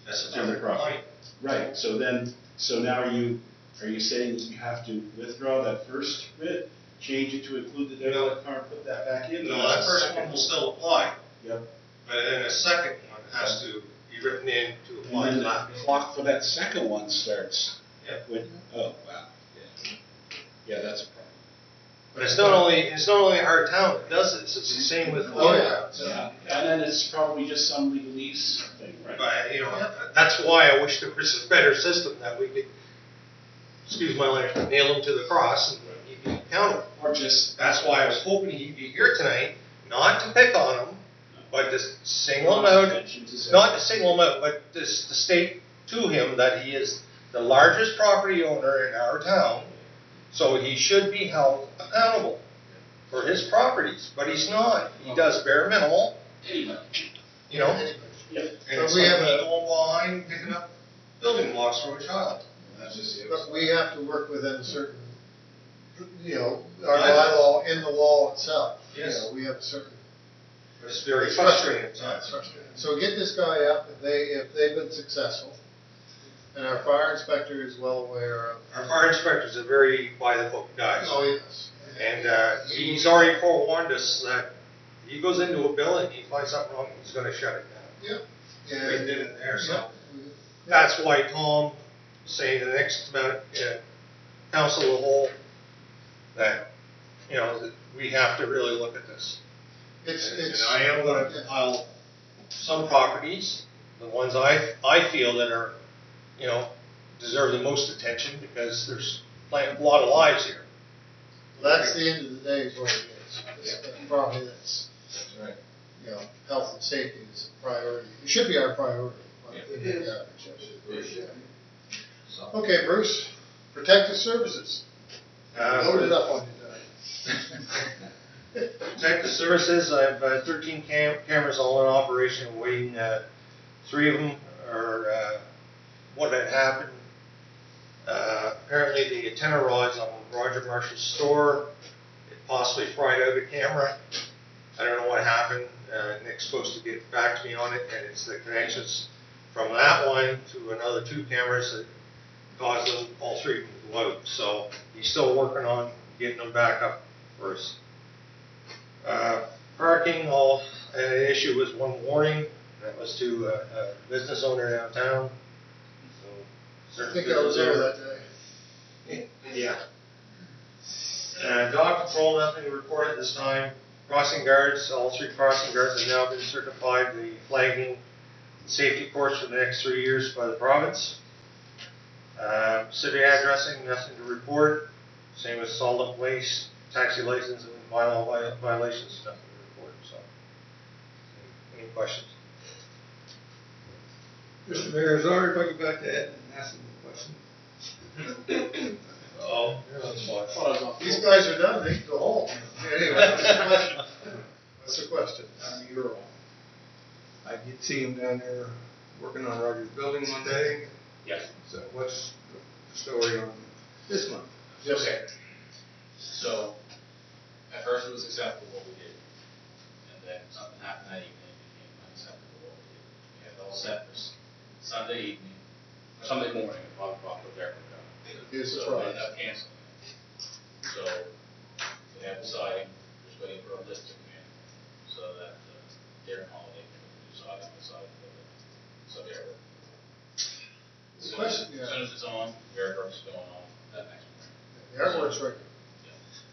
That's on the another property. complaint. Right, so now are you saying that you have to withdraw that first writ, change it to include the derelict car, and put that back in? No, that first one will still apply, Yep. but then a second one has to be written in to apply And to then that. the clock for that second one starts. Yep. When, oh, wow, yeah. Yeah, that's a problem. But it's not only our town that does it, it's the same with Oh, other yeah. towns. Yeah, and then it's probably just some legalese thing, right? But, that's why I wish there was a better system that we could, excuse my language, nail him to the cross and he'd be accountable. Or just, That's why I was hoping he'd be here tonight, not to pick on him, but to single him out, not to single him out, but to state to him that he is the largest property owner in our town, so he should be held accountable for his properties, but he's not. He does bare minimal, anyway, you know, yeah. and it's we like have me a- going behind picking up building blocks for a child. That's just it. But we have to work within a certain, our bylaw in the law itself. Yes. We have a certain. It's very frustrating. Yeah, it's frustrating. So get this guy up, if they've been successful, and our fire inspector is well aware of. Our fire inspector's a very by-the-book guy. Oh, yes. And he's already forewarned us that he goes into a building, he finds something wrong, he's gonna shut it down. Yeah. We did it there, so. Yeah. That's why Tom saying the next about, council of the whole, that, that we have to really look at this. It's. And I am gonna compile some properties, the ones I feel that are, deserve the most attention, because there's a lot of lives here. That's the end of the day is what it is. It's the property that's, That's right. health and safety is a priority. It should be our priority. Yeah, it is. Yeah. Okay, Bruce, protective services. Load it up on you tonight. Protective services, I have 13 cameras all in operation, waiting, 3 of them are, what had happened. Apparently the antenna rods on Roger Marshall's store, it possibly fried out a camera. I don't know what happened. Nick's supposed to get back to me on it, and it's the connections from that one to another 2 cameras that caused them, all 3 to go out. So he's still working on getting them back up for us. Parking, an issue was one warning. That was to a business owner downtown. So I think I was there that day. yeah. Dog patrol, nothing to report at this time. Crossing guards, all 3 crossing guards have now been certified. The flagging and safety course for the next 3 years by the province. City addressing, nothing to report. Same as solid waste, taxi license, and bylaw violations, nothing to report. So, any questions? Mr. Mayor, sorry if I go back to Ed and ask him a question. Oh, that's fine. These guys are done, they can go home. Anyway, what's the question? What's the question? You're on. I did see him down there working on Roger's building one day. Yes. So what's the story on this month? Yes. Okay. So, at first it was acceptable what we did, and then something happened that evening, it became unacceptable what we did. We had it all set for Sunday evening, or Sunday morning at 5 o'clock with their Here's the So they prize. ended up canceling it. So, they have the siding, just waiting for a list to come in, so that Darren Holiday can decide on the side of the building. So they're. The question, As soon as it's on, airwork's going on that next morning. The airwork's right.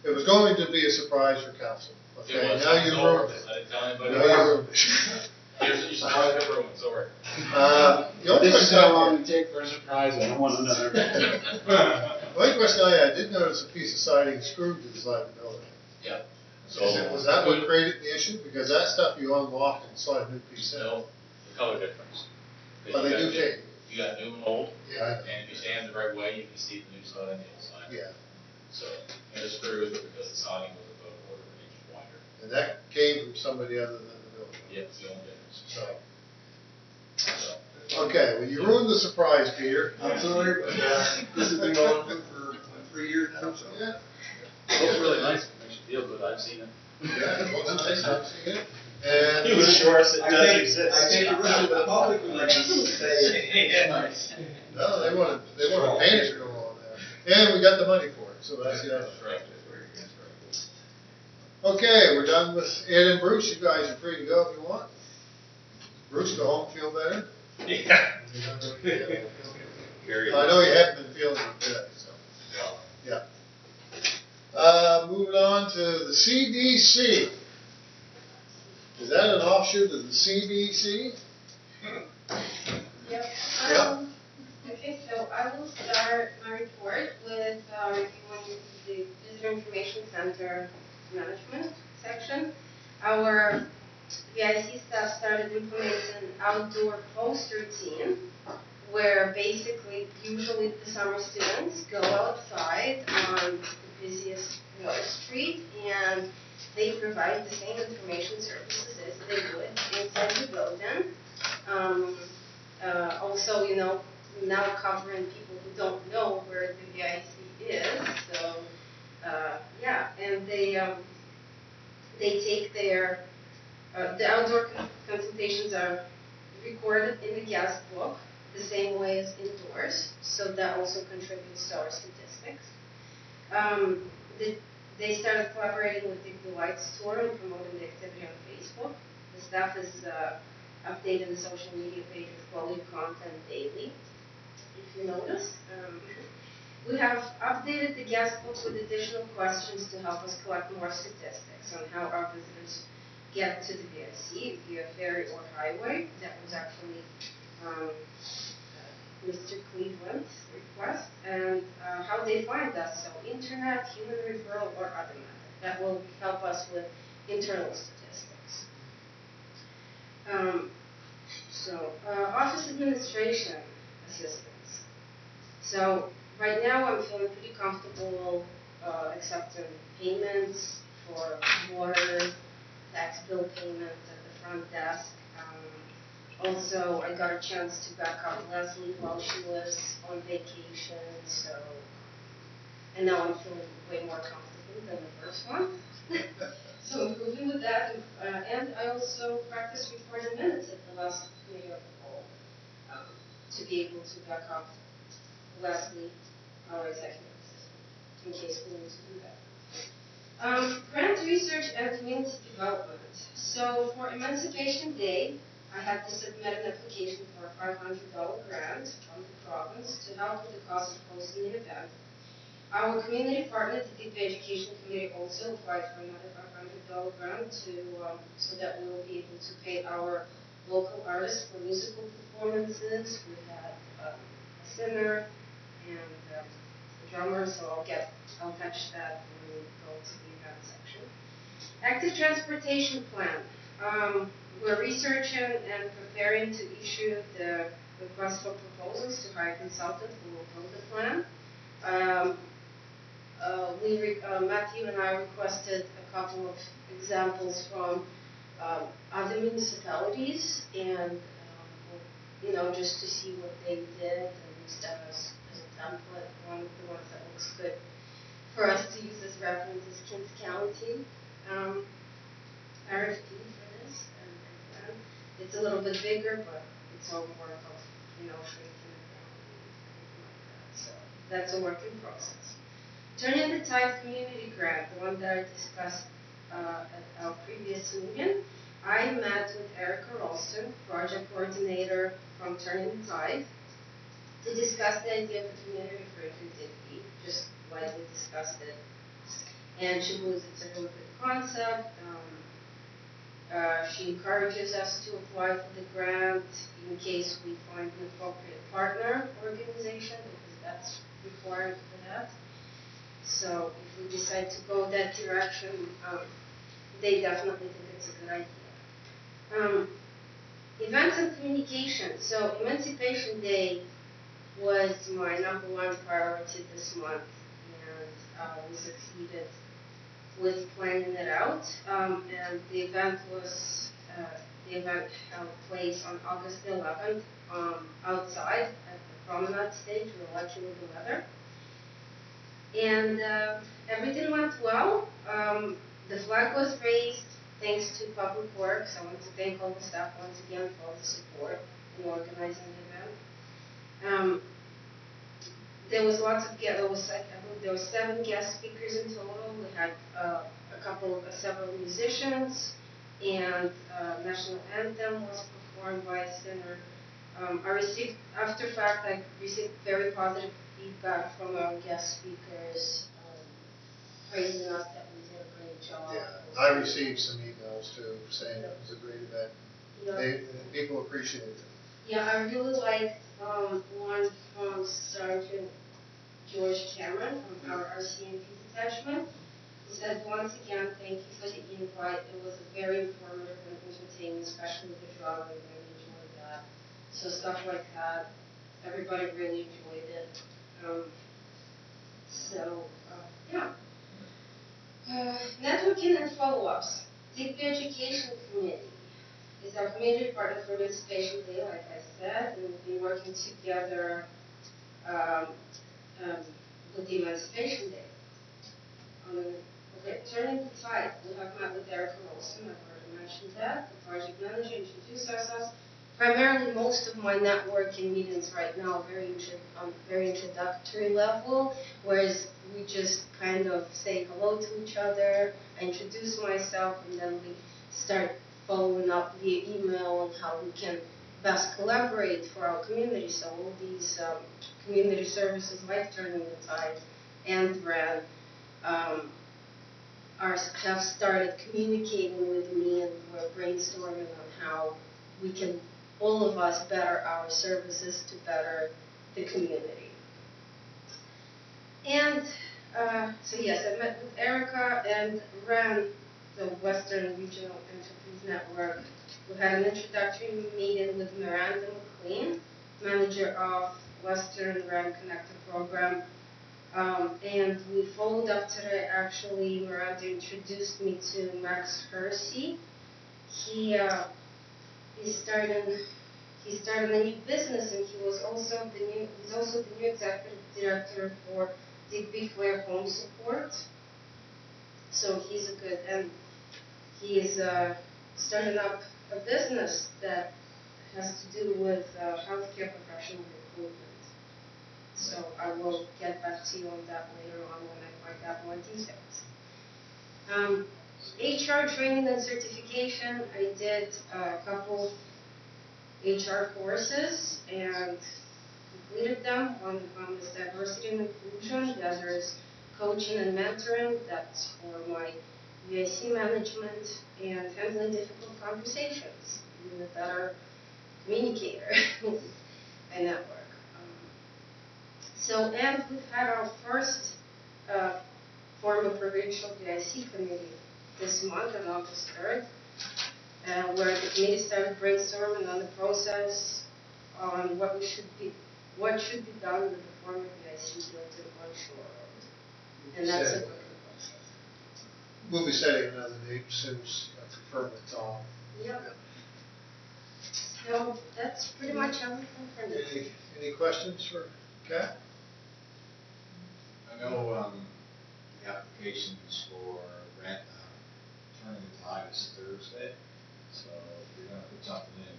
It was going to be a surprise for council. Okay, It was, now you ruined it. I didn't tell anybody. Now you ruined it. You surprised the room, sorry. The only This is question how long I it take for a surprise, I don't want another. the only question I had, I did notice a piece of siding screwed to the side of the building. Yeah. So. Was that what created the issue? Because that stuff you unlock and slide a new piece in. No, color difference. 'Cause Well, you they got do new- fade. You got new and old, Yeah, I know. and if you stand the right way, you can see the new side and the old side. Yeah, So, and it's true because the siding was about a quarter of an inch wider. and that came from somebody other than the village. Yep, it's the only difference. So, So, okay, well, you ruined the surprise, Peter. I'm sorry, but, this has been going on for 3 years now, so. Yeah. it looks really nice, makes you feel good, I've seen it. Yeah, it looks nice, I've seen it. And. He was sure it I does think- exist. I think the rest of the public would like to say, Yeah, nice. No, they wanted paint to go on there. And we got the money for it, so that's the other. That's right. Okay, we're done with Ed and Bruce. You guys are free to go if you want. Bruce, go home, feel better. Yeah. I know you haven't been feeling it today, so. Yeah. Moving on to the CDC. Is that an offshoot of the CBC? Yep. Yeah. Okay, so I will start my report with reviewing the Visitor Information Center Management section. Our VIC staff started implementing an outdoor post routine where basically usually the summer students go outside on the busiest street and they provide the same information services as they would inside the building. Also, now covering people who don't know where the VIC is, so, and they take their, the outdoor consultations are recorded in the guest book the same way as indoors, so that also contributes to our statistics. They started collaborating with the Blue Lights Tour and promoting the activity on Facebook. The staff is updating the social media page with quality content daily. If you notice, we have updated the guest book with additional questions to help us collect more statistics on how our visitors get to the VIC via ferry or highway. That was actually Mr. Cleveland's request, and how they find us, so internet, human referral, or other method. That will help us with internal statistics. Office administration assistance. So right now I'm feeling pretty comfortable accepting payments for water, tax bill payments at the front desk. Also, I got a chance to back up Leslie while she was on vacation, and now I'm feeling way more comfortable than the first one. So improving with that, and I also practiced recording minutes at the last meeting of the whole to be able to back up Leslie, our executive assistant, in case we need to do that. Grant research and community development. So for Emancipation Day, I had to submit an application for a $500 grant from the province to help with the cost of hosting an event. Our community partner, the Digby Education Committee, also applied for another $500 grant so that we will be able to pay our local artists for musical performances. We had a singer and a drummer, so I'll fetch that when we go to the event section. Active transportation plan. We're researching and preparing to issue the request for proposals to hire consultants who will build the plan. Matthew and I requested a couple of examples from other municipalities and, just to see what they did and use them as a template. One of the ones that looks good for us to use as reference is Kings County. RFP for this, and it's a little bit bigger, but it's all work of, shrinking it down and anything like that. So that's a work in process. Turning the Tide Community Grant, the one that I discussed at our previous meeting, I met with Erica Ralston, project coordinator from Turning the Tide, to discuss the idea of a community fridge in Digby, just like we discussed it. And she believes it's a really good concept. She encourages us to apply for the grant in case we find an appropriate partner organization, because that's required for that. So if we decide to go that direction, they definitely think it's a good idea. Events and communication. So Emancipation Day was my #1 priority this month, and we succeeded with planning it out. And the event held place on August 11th outside at the promenade stage. We were lucky with the weather. And everything went well. The flag was raised thanks to Public Works. I want to thank all the staff once again for all the support in organizing the event. There was lots of I believe there were 7 guest speakers in total. We had several musicians, and national anthem was performed by a singer. I received very positive feedback from our guest speakers, praising us that we did a great job. Yeah, I received some emails too saying it was a great event. People appreciated it. Yeah, I really liked one from Sergeant George Cameron from our RCMP detachment. He said, once again, thank you for the invite. It was a very informative and entertaining, especially with the drama. I really enjoyed that. So stuff like that, everybody really enjoyed it. Networking and follow-ups. Digby Education Committee is our community partner for Emancipation Day, like I said, and we've been working together with the Emancipation Day. Turning the tide, we have met with Erica Wilson, I've already mentioned that, the project manager, introduced ourselves. Primarily, most of my networking meetings right now are very introductory level, whereas we just kind of say hello to each other, I introduce myself, and then we start following up via email on how we can best collaborate for our community. So all these community services like Turning the Tide and RAN have started communicating with me, and we're brainstorming on how we can, all of us, better our services to better the community. And so yes, I met with Erica and RAN, the Western Regional Enterprise Network. We had an introductory meeting with Miranda McLean, manager of Western RAN Connector Program. And we followed up today. Actually, Miranda introduced me to Max Hersey. He started a new business, and he's also the new executive director for Digby Clare Home Support. So he's he's starting up a business that has to do with healthcare professional recruitment. So I will get back to you on that later on when I find out more details. HR training and certification. I did a couple HR courses and completed them. One is diversity and inclusion. The other is coaching and mentoring. That's for my VIC management and handling difficult conversations. Being a better communicator and network. And we've had our first former provincial VIC committee this month on August 3rd, where the committee started brainstorming on the process on what should be done with the former VIC built in Onshore Road. And that's a good process. We'll be setting another date soon, confirm with Tom. Yep. So that's pretty much everything for me. Any questions for Kat? I know the applications for Turning the Tide is Thursday, so if you're going to put something in,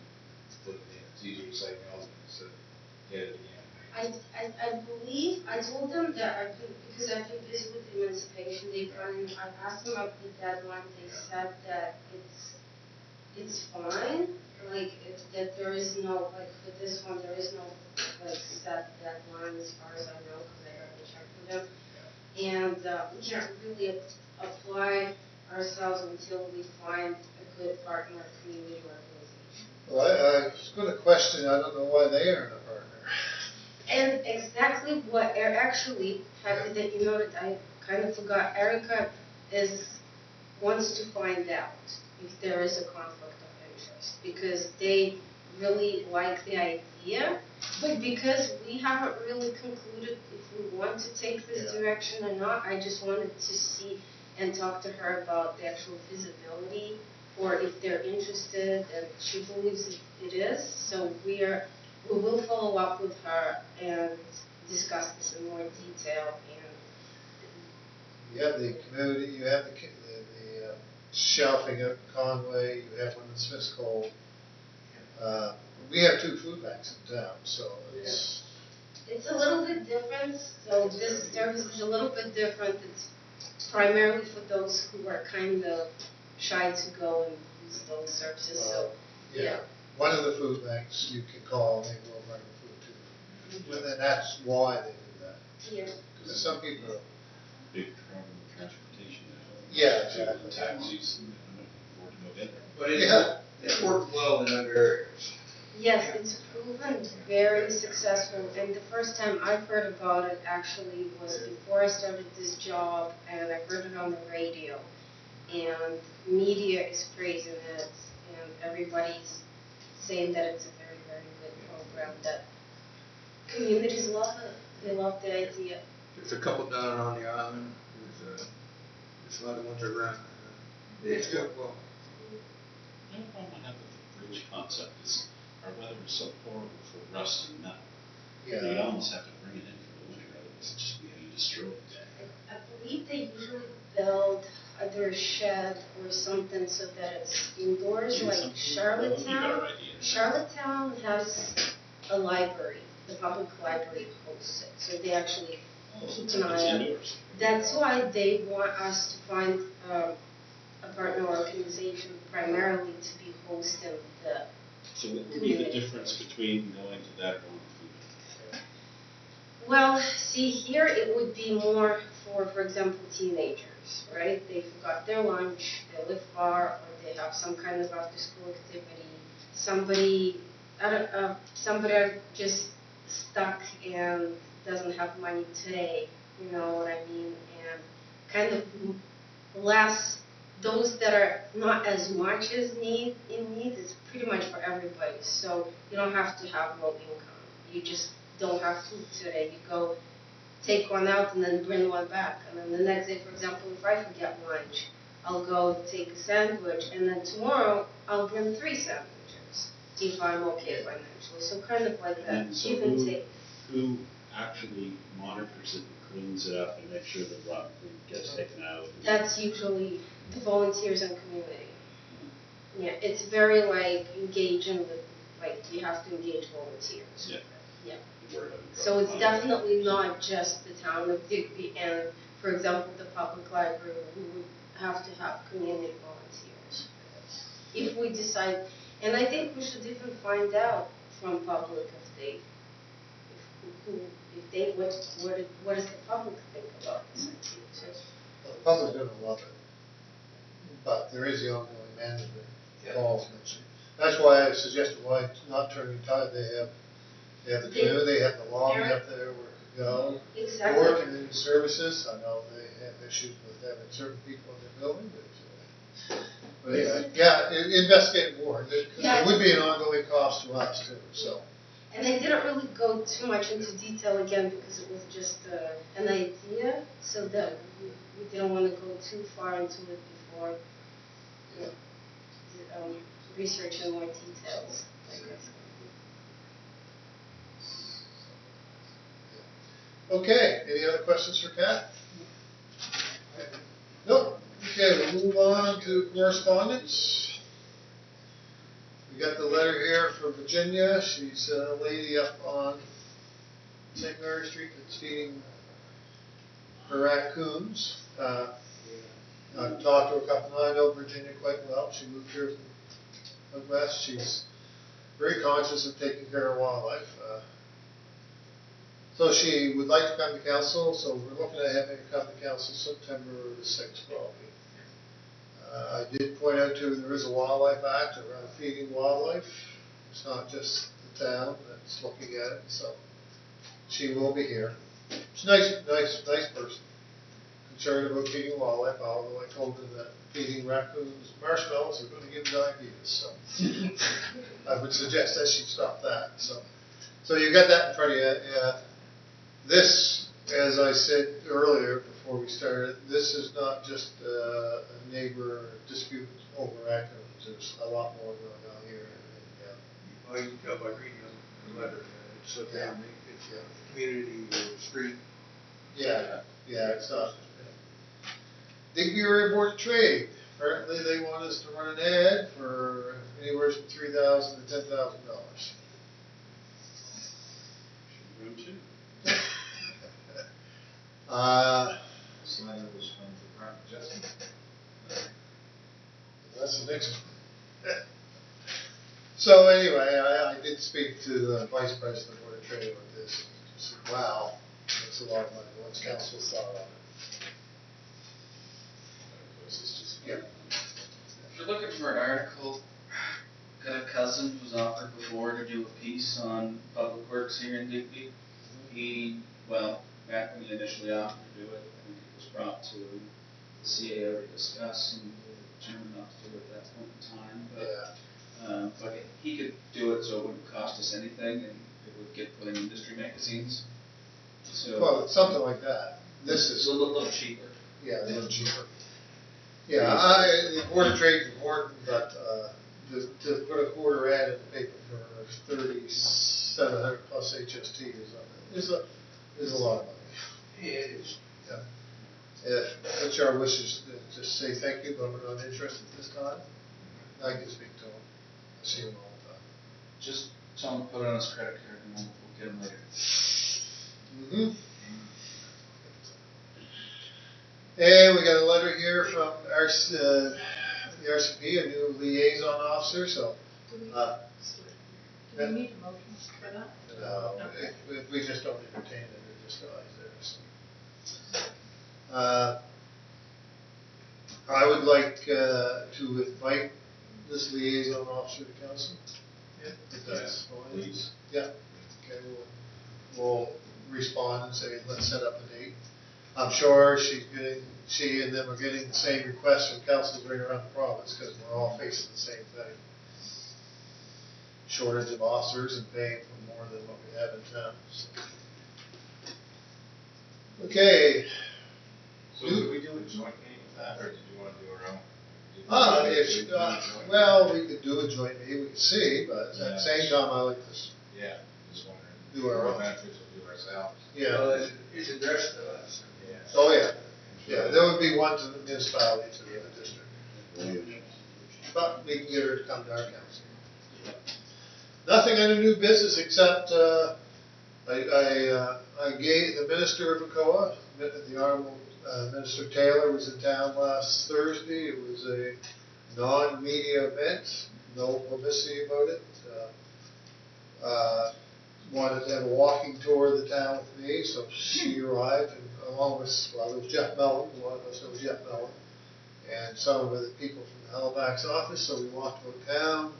put it in. It's easier to say no than to get it again. I believe I told them that because I've been busy with the Emancipation Day planning, I asked them about the deadline. They said that it's fine. That there is no, for this one, there is no, set deadline as far as I know, because I haven't checked with them. And we can't really apply ourselves until we find a good partner community organization. Well, I was going to question, I don't know why they aren't a partner. And exactly what, actually, happy that you noted, I kind of forgot, Erica wants to find out if there is a conflict of interest, because they really like the idea, but because we haven't really concluded if we want to take this Yeah. direction or not, I just wanted to see and talk to her about the actual feasibility, or if they're interested, and she believes it is, so we will follow up with her and discuss this in more detail, and You have the community, you have the shelving at Conway, you have one in Smith's Cove. We have 2 food banks in town, so it's, it's a little bit different, so this service is a little bit different. It's primarily for those who are kind of shy to go and use those services, so, yeah. One of the food banks you can call, and they will bring the food to you. And that's why they do that. yeah. Because some people, Big problem with transportation now. Yeah, So exactly. taxis, and they don't afford to go get there. But Yeah. it's worked well in other areas. Yes, it's proven very successful, and the first time I heard about it actually was before I started this job, and I heard it on the radio, and media is praising it, and everybody's saying that it's a very, very good program, that communities love it, they love the idea. There's a couple down on the island, there's a lot of ones around. It's good, well, The only problem I have with the bridge concept is our weather is so horrible for rust and metal. You yeah, almost have to bring it in for the winter, otherwise it's just getting destroyed. I believe they usually build either a shed or something so that it's indoors, like Charlottetown. Charlottetown has a library, the public library hosts it, so they actually keep an eye on it. That's why they want us to find a partner organization primarily to be hosting the. So what would be the difference between going to that or going to food? Well, see, here it would be more for example, teenagers, right? They forgot their lunch, they live far, or they have some kind of after-school activity. Somebody are just stuck and doesn't have money today, you know what I mean? And kind of less, those that are not as much as in need, is pretty much for everybody. So you don't have to have low income. You just don't have food today. You go take one out and then bring one back. And then the next day, for example, if I forget lunch, I'll go take a sandwich, and then tomorrow I'll bring 3 sandwiches if I'm okay financially. So kind of like that, And so give and take. who actually monitors it and cleans it up and makes sure the rotten food gets taken out? That's usually the volunteers and community. Yeah, it's very like engaging with, like you have to engage volunteers. Yeah. Yeah. Where it So it's goes. definitely not just the town of Digby, and for example, the public library, we would have to have community volunteers. If we decide, and I think we should even find out from public if they, what does the public think about this idea too? well, the public's gonna love it. But there is the ongoing management calls mentioned. That's why I suggested why not turning tide, they have the canoe, they have the lobby up there where it could go. Exactly. Or community services, I know they have issues with having certain people in their building, but anyway, yeah, investigate more, because it would be an ongoing cost to us too, so. And I didn't really go too much into detail again because it was just an idea, so that we didn't want to go too far into it before researching more details, I guess. Okay, any other questions for Kat? Nope. Okay, we'll move on to correspondence. We got the letter here from Virginia. She's a lady up on St. Mary Street that's feeding her raccoons. I've talked to her a couple, I know Virginia quite well. She moved here from Midwest. She's very conscious of taking care of wildlife. So she would like to come to council, so we're looking at having her come to council September the 6th probably. I did point out to her there is a wildlife act around feeding wildlife. It's not just the town that's looking at it, so she will be here. She's a nice person. concerned about feeding wildlife, although I told them that feeding raccoons marshmallows are gonna give them diabetes, so. I would suggest that she stop that, so. So you got that in front of you, this, as I said earlier before we started, this is not just a neighbor dispute over raccoons. There's a lot more going on here. Well, you can tell by reading the letter, it's a family, it's a community street. Yeah, it's not. Digby Area Board of Trade, apparently they want us to run an ad for anywhere from $3,000 to $10,000. This letter was from the Department of Justice. That's the next one. So anyway, I did speak to the Vice President of the Board of Trade about this. He said, wow, that's a lot of money. What's council's thought on it? Yeah. If you're looking for an article, got a cousin who's offered before to do a piece on public works here in Digby. He, back when he initially offered to do it, I think it was brought to the CAO to discuss and determined not to do it at that point in time. But he could do it so it wouldn't cost us anything and it would get put in industry magazines. So Well, it's something like that. This it's is, a little cheaper. yeah, a little cheaper. Yeah, the Board of Trade is important, but to put a quarter ad in the paper for 3,700 plus HST is a lot of money. It is. Yeah. If HR wishes to just say thank you, but we're not interested this time, I can speak to him. I see him all the time. Just tell him to put it on his credit card and we'll get him later. Mm-hmm. And we got a letter here from the RCP, a new liaison officer, so. Do we Yeah. need a motion for that? No, we just don't entertain it, it just dies there, so. I would like to invite this liaison officer to council. Yeah. If that's fine. Please. Yeah, okay, we'll respond and say, let's set up a date. I'm sure she and them are getting the same requests from councils right around the province, because we're all facing the same thing. Shortage of officers and paying for more than what we have in town. So. Okay. So did we do a joint meeting with that, or did you want to do our own? Well, we could do a joint meeting, we could see, but at the same time, I like this. Yeah, just wondering. Do our own. Beneficial to ourselves. Yeah. Well, it's addressed to us. Yeah. Oh, yeah. Yeah, there would be one to the municipality, to the other district. But we can get her to come to our council. Nothing under new business except, I gave the minister of ACOA, the Honorable Minister Taylor was in town last Thursday. It was a non-media event, no publicity about it. Wanted to have a walking tour of the town with me, so she arrived, and along with, there was Jeff Mellon, one of us knows Jeff Mellon, and some of the people from the Halifax office, so we walked about town.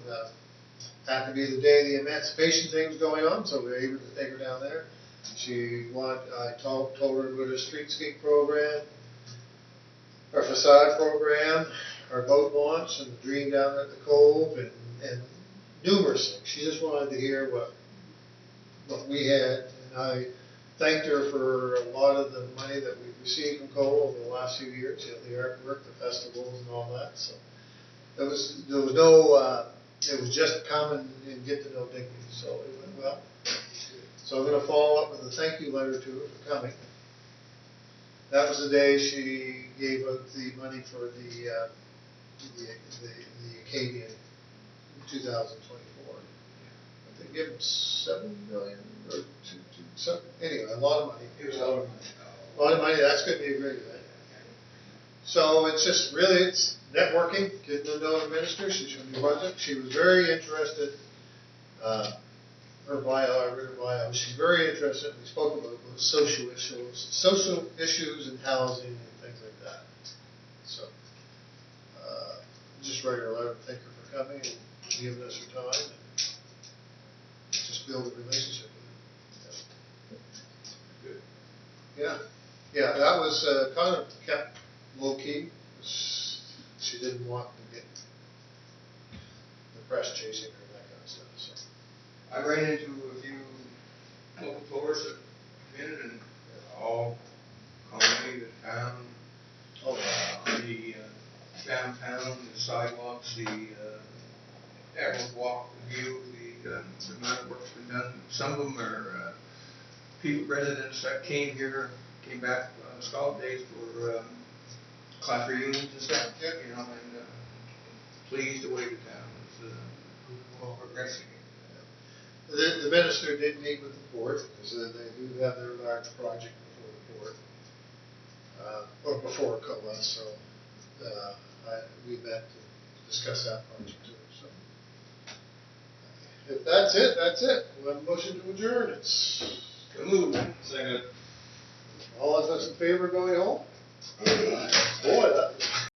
Happened to be the day the emancipation thing was going on, so we were able to take her down there. I told her about her streetscape program, our facade program, our boat launch, and the dream down at the Cove, and numerous things. She just wanted to hear what we had, and I thanked her for a lot of the money that we've received from Cove over the last few years, the artwork, the festivals, and all that. So there was no. It was just come and get to know Digby, so it went well. So I'm going to follow up with a thank you letter to her for coming. That was the day she gave out the money for the Acadian in 2024. I think give them $7 million or anyway, a lot of money. It was a lot of money. A lot of money. That's going to be a great event. So it's just really, it's networking, getting to know the minister. She's from New Brunswick. She was very interested. Her bio, I read her bio. She's very interested. We spoke about social issues and housing and things like that. So just write her a letter, thank her for coming and giving us her time, and just build a relationship with her. Yeah. Yeah, that was kind of kept low-key. She didn't want to get the press chasing her and that kind of stuff, so. I ran into a few local tourists that come in and they're all calling me the town, the downtown, the sidewalks, the Everett Walk, the view, the amount of work's been done. Some of them are people, residents that came back on the Scald days for class reunions and stuff, you know, and pleased the way the town is progressing. The minister did meet with the port, because they do have their large project before the port, or before COA, so we met to discuss that project too, so. If that's it, that's it. We'll have a motion to adjourn. It's moved. Second. All of us in favor of going home? Boy, that was